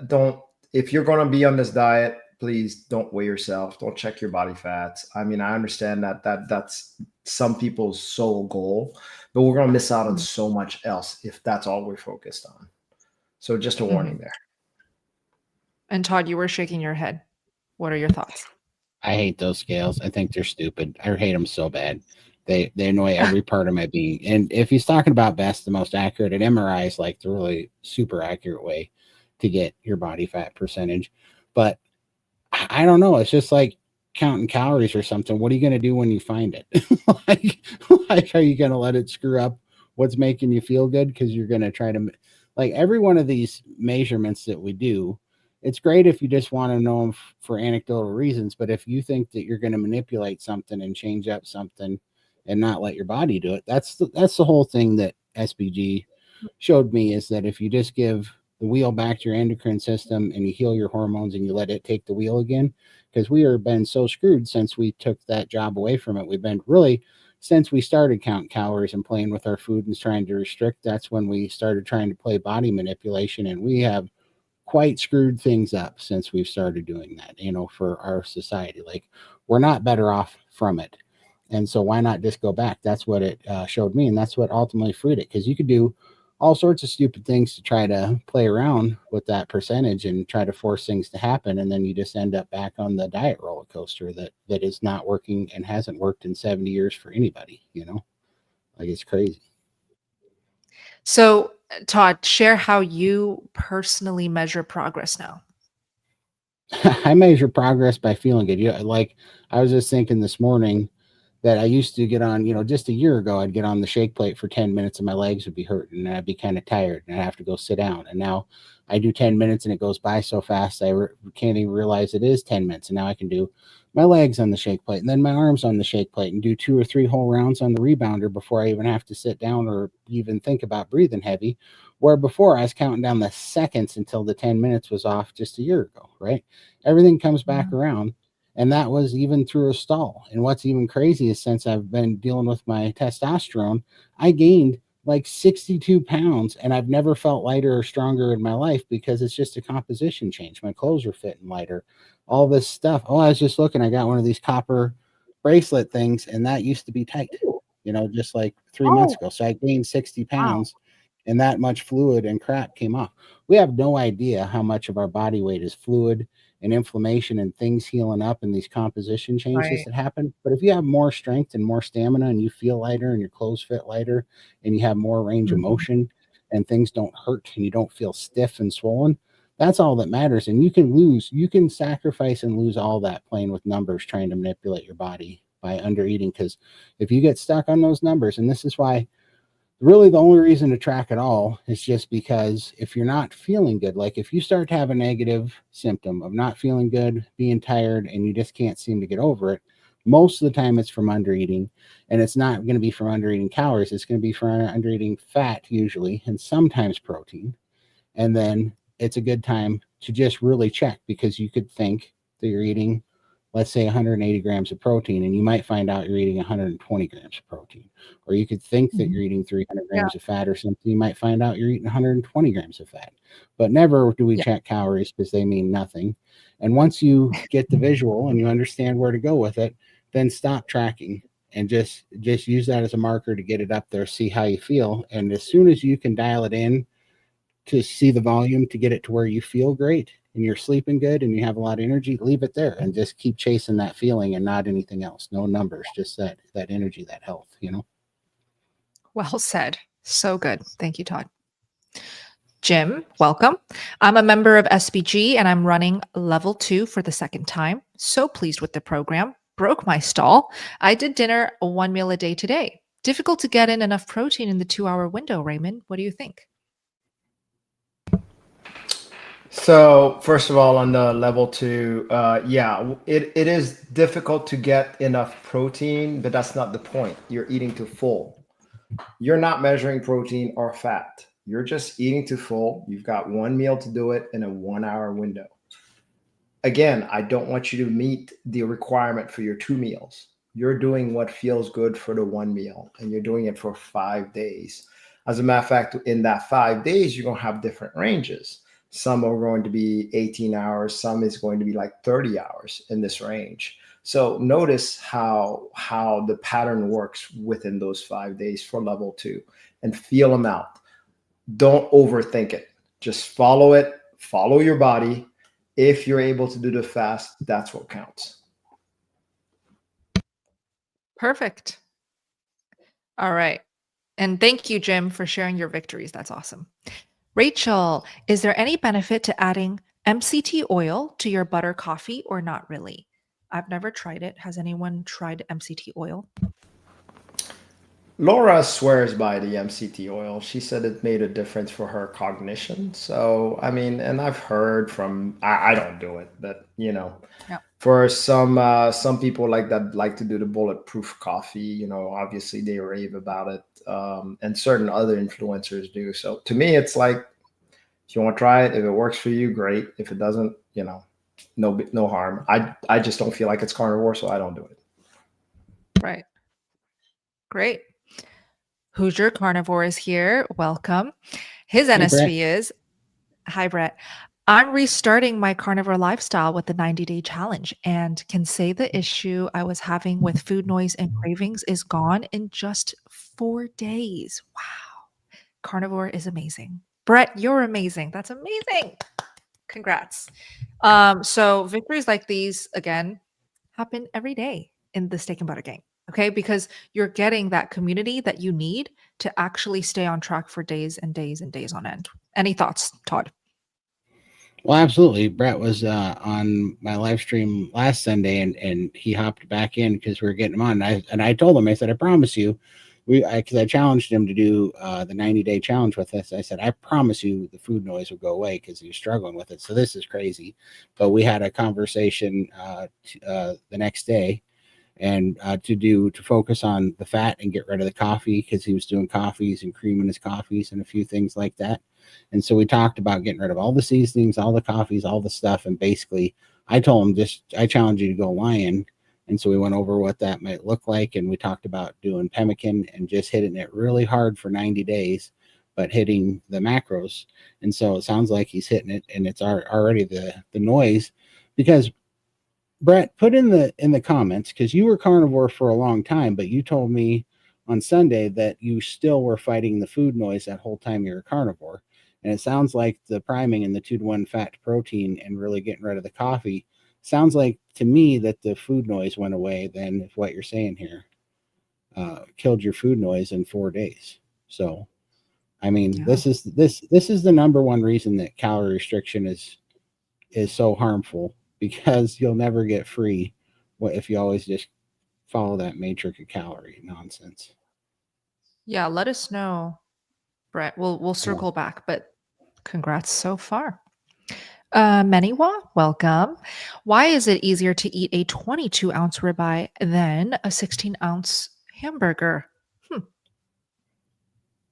don't, if you're going to be on this diet, please don't weigh yourself. Don't check your body fats. I mean, I understand that's some people's sole goal, but we're going to miss out on so much else if that's all we're focused on. So just a warning there. And Todd, you were shaking your head. What are your thoughts? I hate those scales. I think they're stupid. I hate them so bad. They annoy every part of my being. And if he's talking about best, the most accurate, an MRI is like the really super accurate way to get your body fat percentage. But I don't know. It's just like counting calories or something. What are you going to do when you find it? like, are you going to let it screw up what's making you feel good? Because you're going to try to, like, every one of these measurements that we do, it's great if you just want to know them for anecdotal reasons. But if you think that you're going to manipulate something and change up something and not let your body do it, that's the whole thing that SBG showed me, is that if you just give the wheel back to your endocrine system and you heal your hormones and you let it take the wheel again, because we have been so screwed since we took that job away from it. We've been really, since we started counting calories and playing with our food and trying to restrict, that's when we started trying to play body manipulation. And we have quite screwed things up since we've started doing that, for our society. Like, we're not better off from it. And so why not just go back? That's what it showed me. And that's what ultimately freed it. Because you could do all sorts of stupid things to try to play around with that percentage and try to force things to happen. And then you just end up back on the diet roller coaster that is not working and hasn't worked in 70 years for anybody, like, it's crazy. So Todd, share how you personally measure progress now. I measure progress by feeling good. Like, I was just thinking this morning that I used to get on, just a year ago, I'd get on the shake plate for 10 minutes and my legs would be hurting and I'd be kind of tired and I'd have to go sit down. And now I do 10 minutes and it goes by so fast, can't even realize it is 10 minutes. And now I can do my legs on the shake plate and then my arms on the shake plate and do 2 or 3 whole rounds on the rebounder before I even have to sit down or even think about breathing heavy. Where before I was counting down the seconds until the 10 minutes was off just a year ago, right? Everything comes back around. And that was even through a stall. And what's even crazy is since I've been dealing with my testosterone, I gained like 62 pounds and I've never felt lighter or stronger in my life because it's just a composition change. My clothes are fitting lighter, all this stuff. Oh, I was just looking, I got one of these copper bracelet things and that used to be tight, just like 3 months ago. So I gained 60 pounds and that much fluid and crap came off. We have no idea how much of our body weight is fluid and inflammation and things healing up and these composition changes that happen. But if you have more strength and more stamina and you feel lighter and your clothes fit lighter and you have more range of motion and things don't hurt and you don't feel stiff and swollen, that's all that matters. And you can sacrifice and lose all that playing with numbers, trying to manipulate your body by under eating. Because if you get stuck on those numbers, and this is why really the only reason to track at all is just because if you're not feeling good, like if you start to have a negative symptom of not feeling good, being tired, and you just can't seem to get over it, most of the time it's from under eating. And it's not going to be from under eating calories. It's going to be from under eating fat usually, and sometimes protein. And then it's a good time to just really check, because you could think that you're eating, let's say 180 grams of protein, and you might find out you're eating 120 grams of protein. Or you could think that you're eating 300 grams of fat or something. You might find out you're eating 120 grams of fat. But never do we check calories, because they mean nothing. And once you get the visual and you understand where to go with it, then stop tracking and just use that as a marker to get it up there, see how you feel. And as soon as you can dial it in to see the volume to get it to where you feel great and you're sleeping good and you have a lot of energy, leave it there and just keep chasing that feeling and not anything else. No numbers, just that energy, that health, Well said. So good. Thank you, Todd. Jim, welcome. I'm a member of SBG and I'm running level 2 for the second time. So pleased with the program. Broke my stall. I did dinner 1 meal a day today. Difficult to get in enough protein in the 2-hour window, Raymond. What do you think? So first of all, on the level 2, it is difficult to get enough protein, but that's not the point. You're eating to full. You're not measuring protein or fat. You're just eating to full. You've got 1 meal to do it in a 1-hour window. Again, I don't want you to meet the requirement for your 2 meals. You're doing what feels good for the 1 meal, and you're doing it for 5 days. As a matter of fact, in that 5 days, you're going to have different ranges. Some are going to be 18 hours. Some is going to be like 30 hours in this range. So notice how the pattern works within those 5 days for level 2 and feel them out. Don't overthink it. Just follow it. Follow your body. If you're able to do the fast, that's what counts. Perfect. All right. And thank you, Jim, for sharing your victories. That's awesome. Rachel, is there any benefit to adding MCT oil to your butter coffee or not really? I've never tried it. Has anyone tried MCT oil? Laura swears by the MCT oil. She said it made a difference for her cognition. So, I mean, and I've heard from, I don't do it, but for some people like that, like to do the bulletproof coffee, obviously they rave about it. And certain other influencers do. So to me, it's like, if you want to try it, if it works for you, great. If it doesn't, no harm. I just don't feel like it's carnivore, so I don't do it. Right. Great. Hoosier Carnivore is here. Welcome. His NSV is, hi, Brett. I'm restarting my carnivore lifestyle with the 90-day challenge and can say the issue I was having with food noise and cravings is gone in just 4 days. Wow. Carnivore is amazing. Brett, you're amazing. That's amazing. Congrats. So victories like these, again, happen every day in the Steak and Butter Gang. Okay, because you're getting that community that you need to actually stay on track for days and days and days on end. Any thoughts, Todd? Well, absolutely. Brett was on my live stream last Sunday, and he hopped back in because we were getting him on. And I told him, I said, I promise you, because I challenged him to do the 90-day challenge with us. I said, I promise you, the food noise will go away because he was struggling with it. So this is crazy. But we had a conversation the next day, and to focus on the fat and get rid of the coffee, because he was doing coffees and cream in his coffees and a few things like that. And so we talked about getting rid of all the seasonings, all the coffees, all the stuff. And basically I told him, I challenge you to go lion. And so we went over what that might look like. And we talked about doing pemmican and just hitting it really hard for 90 days, but hitting the macros. And so it sounds like he's hitting it, and it's already the noise. Because Brett, put in the comments, because you were carnivore for a long time, but you told me on Sunday that you still were fighting the food noise that whole time you were carnivore. And it sounds like the priming and the 2-to-1 fat to protein and really getting rid of the coffee sounds like to me that the food noise went away. Then, if what you're saying here killed your food noise in 4 days. So, I mean, Yeah. this is the number one reason that calorie restriction is so harmful, because you'll never get free if you always just follow that matrix of calorie nonsense. Yeah, let us know, Brett. We'll circle back, but congrats so far. Maniwa, welcome. Why is it easier to eat a 22-ounce ribeye than a 16-ounce hamburger?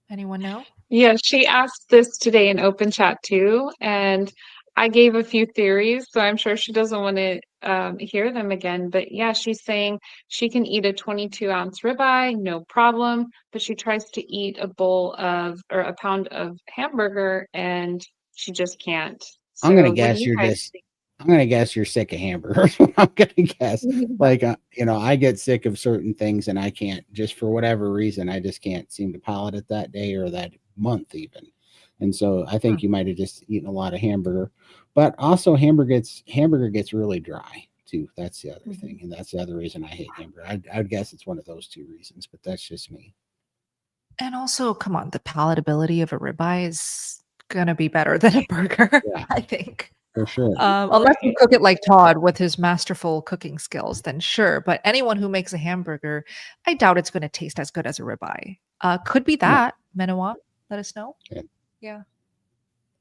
Anyone know? Yeah, she asked this today in open chat too, and I gave a few theories, so I'm sure she doesn't want to hear them again. But yeah, she's saying she can eat a 22-ounce ribeye, no problem, but she tries to eat a pound of hamburger, and she just can't. So I'm gonna what do guess you you're guys just. I'm gonna guess you're sick of hamburgers. I'm gonna guess. think? Like I get sick of certain things, and I can't, just for whatever reason, I just can't seem to palate it that day or that month even. And so I think you might have just eaten a lot of hamburger, but also hamburger gets really dry too. That's the other thing, and that's the other reason I hate hamburger. I would guess it's one of those two reasons, but that's just me. And also, come on, the palatability of a ribeye is gonna be better than a burger, Yeah. I think. For sure. Unless you cook it like Todd with his masterful cooking skills, then sure. But anyone who makes a hamburger, I doubt it's going to taste as good as a ribeye. Could be that. Menawa, let us know. Yeah,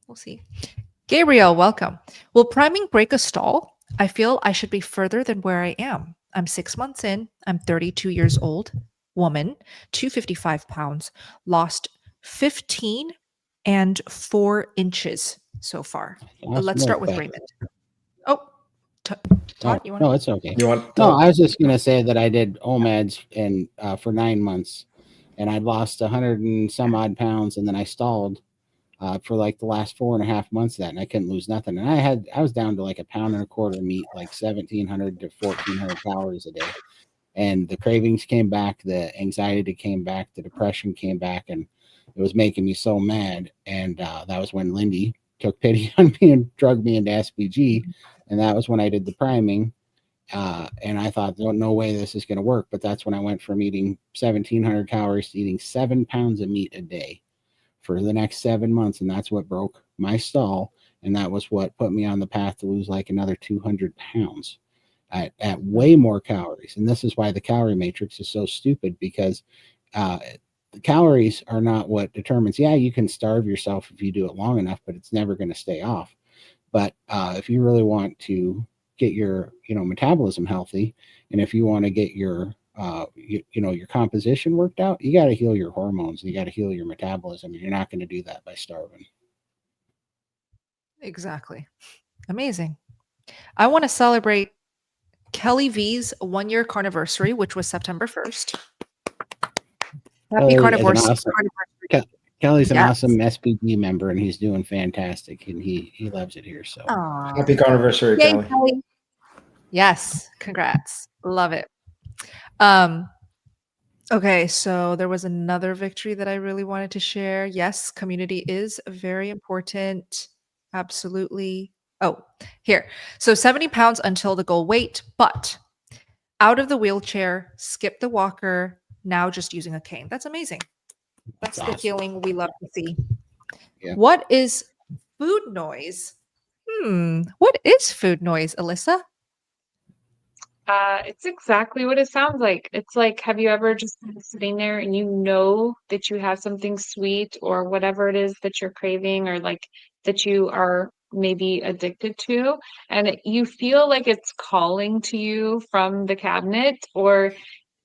we'll see. Gabriel, welcome. Will priming break a stall? I feel I should be further than where I am. I'm 6 months in. I'm 32 years old, woman, 255 pounds, lost 15 and 4 inches so far. Let's start with Raymond. Oh, Todd, you want to? No, it's okay. You want? No, I was just gonna say that I did OMADs and for 9 months, and I'd lost 100 and some odd pounds, and then I stalled for like the last 4.5 months of that, and I couldn't lose nothing. And I was down to like a pound and a quarter meat, like 1,700 to 1,400 calories a day. And the cravings came back, the anxiety came back, the depression came back, and it was making me so mad. And that was when Lindy took pity on me and drugged me into SBG. And that was when I did the priming. And I thought, no way this is going to work. But that's when I went from eating 1,700 calories to eating 7 pounds of meat a day for the next 7 months. And that's what broke my stall. And that was what put me on the path to lose like another 200 pounds at way more calories. And this is why the calorie matrix is so stupid, because the calories are not what determines. Yeah, you can starve yourself if you do it long enough, but it's never going to stay off. But if you really want to get your metabolism healthy, and if you want to get your your composition worked out, you got to heal your hormones, and you got to heal your metabolism, and you're not going to do that by starving. Exactly. Amazing. I want to celebrate Kelly V's 1-year carniversary, which was September 1st. Happy carnivore. Kelly's an awesome SPG member, and he's doing fantastic, and he loves it here. So happy carniversary, Kelly. Yes, congrats. Love it. Okay, so there was another victory that I really wanted to share. Yes, community is very important. Absolutely. Oh, here. So 70 pounds until the goal weight, but out of the wheelchair, skip the walker, now just using a cane. That's amazing. That's the healing we love to see. Yeah. What is food noise? What is food noise, Alyssa? It's exactly what it sounds like. It's like, have you ever just been sitting there and you know that you have something sweet or whatever it is that you're craving or like that you are maybe addicted to, and you feel like it's calling to you from the cabinet, or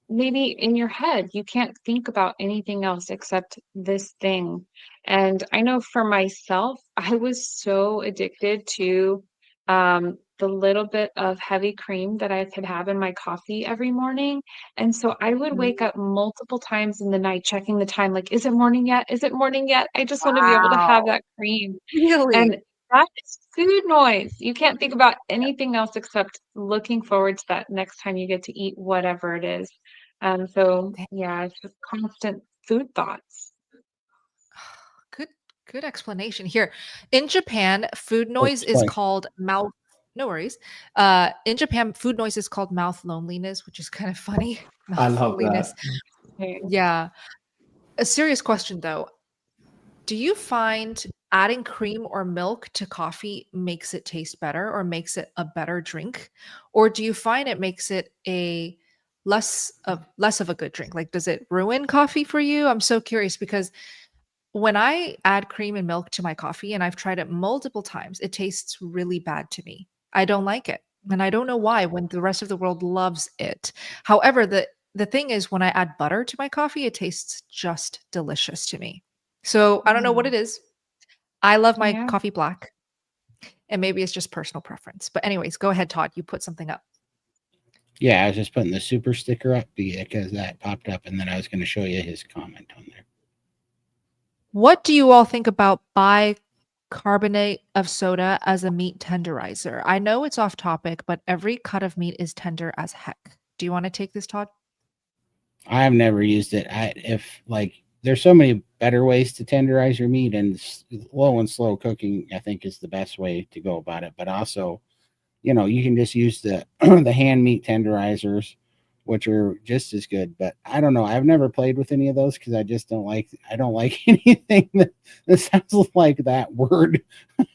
maybe in your head, you can't think about anything else except this thing. And I know for myself, I was so addicted to the little bit of heavy cream that I could have in my coffee every morning. And so I would wake up multiple times in the night checking the time, like, is it morning yet? Is it morning yet? I just want to be able to have Wow. that cream. Really? And that is food noise. You can't think about anything else except looking forward to that next time you get to eat whatever it is. So Dang. yeah, it's just constant food thoughts. Good, good explanation. Here, in Japan, food Oh, noise is sorry. called mouth. No worries. In Japan, food noise is called mouth loneliness, which is kind of funny. I Mouth love loneliness. that. Okay. Yeah. A serious question though. Do you find adding cream or milk to coffee makes it taste better or makes it a better drink? Or do you find it makes it a less of a good drink? Like does it ruin coffee for you? I'm so curious because when I add cream and milk to my coffee and I've tried it multiple times, it tastes really bad to me. I don't like it. And I don't know why when the rest of the world loves it. However, the thing is when I add butter to my coffee, it tastes just delicious to me. So I don't know what Mm, it is. I love my yeah. coffee black, and maybe it's just personal preference. But anyways, go ahead, Todd. You put something up. Yeah, I was just putting the super sticker up because that popped up, and then I was going to show you his comment on there. What do you all think about bicarbonate of soda as a meat tenderizer? I know it's off topic, but every cut of meat is tender as heck. Do you want to take this, Todd? I've never used it. There's so many better ways to tenderize your meat, and low and slow cooking, I think, is the best way to go about it. But also, you can just use the the hand meat tenderizers, which are just as good. But I don't know. I've never played with any of those because I don't like anything that sounds like that word.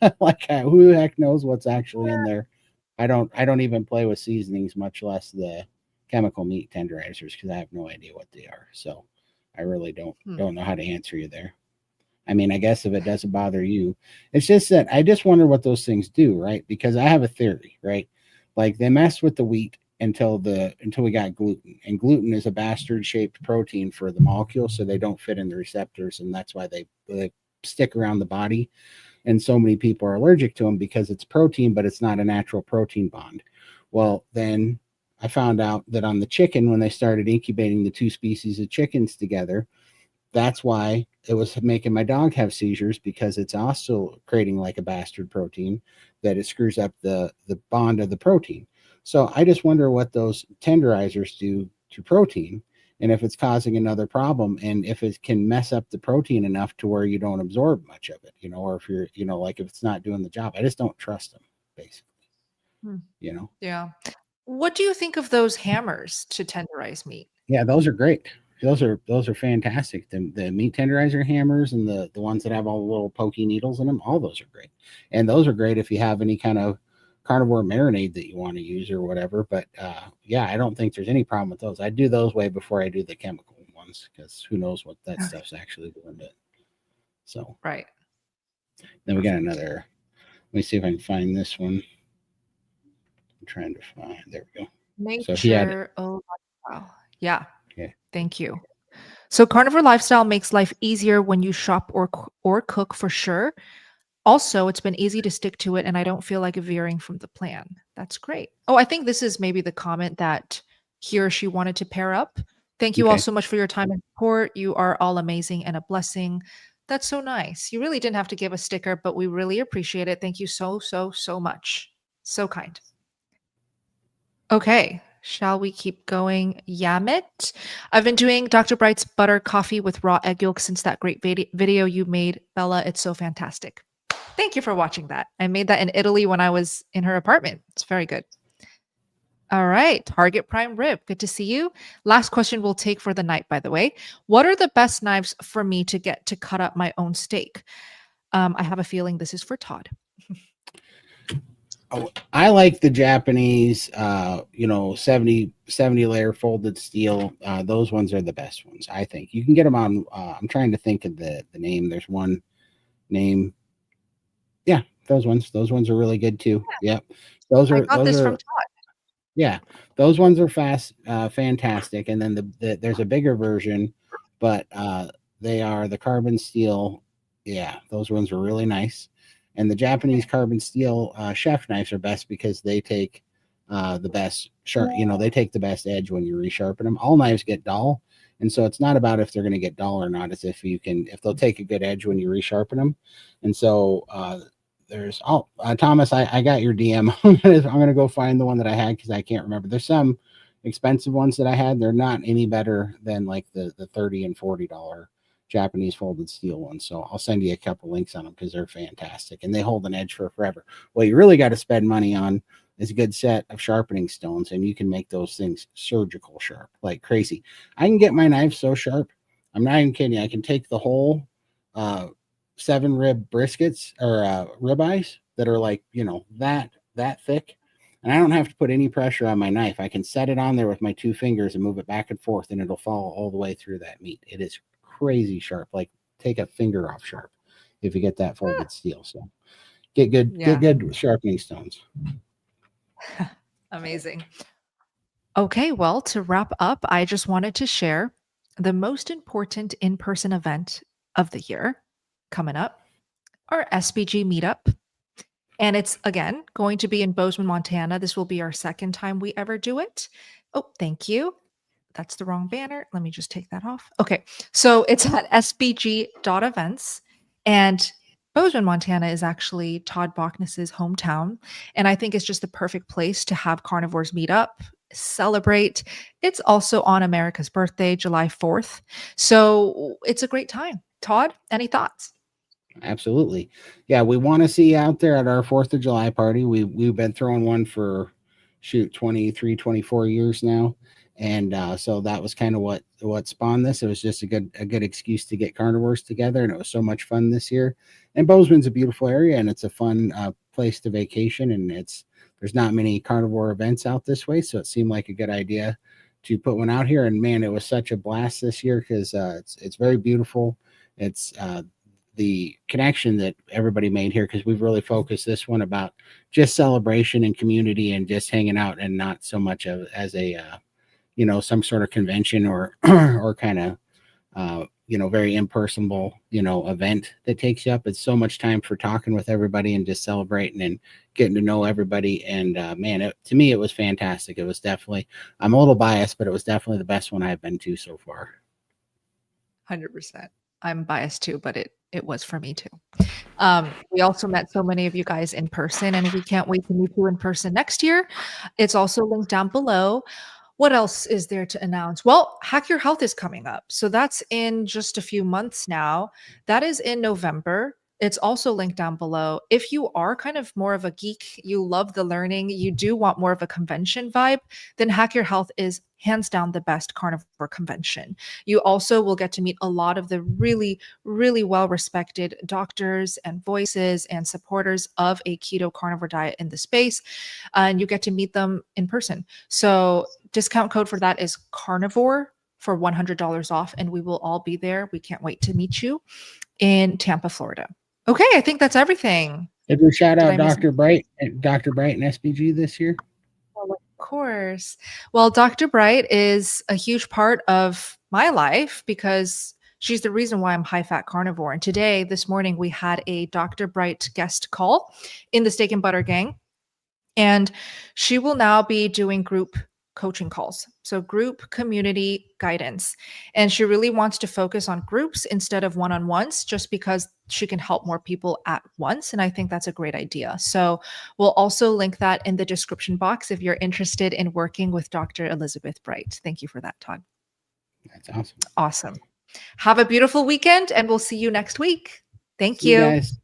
Who the heck knows what's actually in there? I don't even play with seasonings, much less the chemical meat tenderizers, because I have no idea what they are. So I really don't Hmm. don't know how to answer you there. I mean, I guess if it doesn't bother you, it's just that I just wonder what those things do, right? Because I have a theory, right? Like they messed with the wheat until we got gluten, and gluten is a bastard shaped protein for the molecule, so they don't fit in the receptors, and that's why they stick around the body. And so many people are allergic to them because it's protein, but it's not a natural protein bond. Well, then I found out that on the chicken, when they started incubating the two species of chickens together, that's why it was making my dog have seizures, because it's also creating like a bastard protein that it screws up the bond of the protein. So I just wonder what those tenderizers do to protein, and if it's causing another problem, and if it can mess up the protein enough to where you don't absorb much of it, or if you're, like if it's not doing the job. I just don't trust them, basically, Hmm. you know. Yeah. What do you think of those hammers to tenderize meat? Yeah, those are great. Those are fantastic. The meat tenderizer hammers and the ones that have all the little pokey needles in them, all those are great. And those are great if you have any kind of carnivore marinade that you want to use or whatever. But yeah, I don't think there's any problem with those. I do those way before I do the chemical ones, because who knows what that Okay. stuff's actually doing to it. So Right. then we got Perfect. another. Let me see if I can find this one. I'm trying to find. There we go. So he had. Nature. Oh, wow. Yeah. Yeah. Thank you. So carnivore lifestyle makes life easier when you shop or cook for sure. Also, it's been easy to stick to it and I don't feel like veering from the plan. That's great. Oh, I think this is maybe the comment that he or she wanted to pair up. Thank you all Okay. so much for your time and support. You are all amazing and a blessing. That's so nice. You really didn't have to give a sticker, but we really appreciate it. Thank you so, so, so much. So kind. Okay, shall we keep going? Yamit. I've been doing Dr. Bright's butter coffee with raw egg yolk since that great video you made, Bella. It's so fantastic. Thank you for watching that. I made that in Italy when I was in her apartment. It's very good. All right, Target Prime Rib. Good to see you. Last question we'll take for the night, by the way. What are the best knives for me to get to cut up my own steak? I have a feeling this is for Todd. I like the Japanese, 70 layer folded steel. Those ones are the best ones, I think. You can get them on, I'm trying to think of the name. There's one name. Yeah, those ones. Those ones are really good too. Yep. I got this from Todd. Yeah, those ones are fantastic. And then there's a bigger version, but they are the carbon steel. Yeah, those ones are really nice. And the Japanese carbon steel chef knives are best because they take the best sharp. They take the best edge when you resharpen them. All knives get dull, and so it's not about if they're going to get dull or not. It's if they'll take a good edge when you resharpen them. And so there's Thomas, I got your DM. I'm gonna go find the one that I had because I can't remember. There's some expensive ones that I had. They're not any better than like the $30 and $40 Japanese folded steel ones. So I'll send you a couple links on them because they're fantastic and they hold an edge for forever. What you really got to spend money on is a good set of sharpening stones, and you can make those things surgical sharp like crazy. I can get my knife so sharp. I'm not even kidding. I can take the whole 7 rib briskets or ribeyes that are like, that thick. And I don't have to put any pressure on my knife. I can set it on there with my 2 fingers and move it back and forth, and it'll fall all the way through that meat. It is crazy sharp. Like take a finger off sharp if you get that folded steel. So get good sharpening stones. Amazing. Okay, well, to wrap up, I just wanted to share the most important in-person event of the year coming up, our SBG meetup. And it's, again, going to be in Bozeman, Montana. This will be our second time we ever do it. Oh, thank you. That's the wrong banner. Let me just take that off. Okay, so it's at sbg.events. And Bozeman, Montana is actually Todd Bockness's hometown. And I think it's just the perfect place to have carnivores meet up, celebrate. It's also on America's birthday, July 4th. So it's a great time. Todd, any thoughts? Absolutely. Yeah, we want to see you out there at our 4th of July party. We've been throwing one for 23, 24 years now. And so that was kind of what spawned this. It was just a good excuse to get carnivores together, and it was so much fun this year. And Bozeman's a beautiful area, and it's a fun place to vacation, and there's not many carnivore events out this way, so it seemed like a good idea to put one out here. And man, it was such a blast this year because it's very beautiful. It's the connection that everybody made here, because we've really focused this one about just celebration and community and just hanging out, and not so much as a some sort of convention or or kind of very impersonal event that takes you up. It's so much time for talking with everybody and just celebrating and getting to know everybody. And man, to me it was fantastic. It was definitely, I'm a little biased, but it was definitely the best one I've been to so far. 100%. I'm biased too, but it was for me too. We also met so many of you guys in person, and we can't wait to meet you in person next year. It's also linked down below. What else is there to announce? Well, Hack Your Health is coming up. So that's in just a few months now. That is in November. It's also linked down below. If you are kind of more of a geek, you love the learning, you do want more of a convention vibe, then Hack Your Health is hands down the best carnivore convention. You also will get to meet a lot of the really, really well-respected doctors and voices and supporters of a keto carnivore diet in the space, and you get to meet them in person. So discount code for that is CARNIVORE for $100 off, and we will all be there. We can't wait to meet you in Tampa, Florida. Okay, I think that's everything. Did we shout out Dr. Bright and SBG this year? Well, of course. Well, Dr. Bright is a huge part of my life because she's the reason why I'm high-fat carnivore. And this morning, we had a Dr. Bright guest call in the Steak and Butter Gang. And she will now be doing group coaching calls. So group community guidance. And she really wants to focus on groups instead of one-on-ones, just because she can help more people at once. And I think that's a great idea. So we'll also link that in the description box if you're interested in working with Dr. Elizabeth Bright. Thank you for that, Todd. That's awesome. Awesome. Have a beautiful weekend, and we'll see you next week. Thank See you. guys.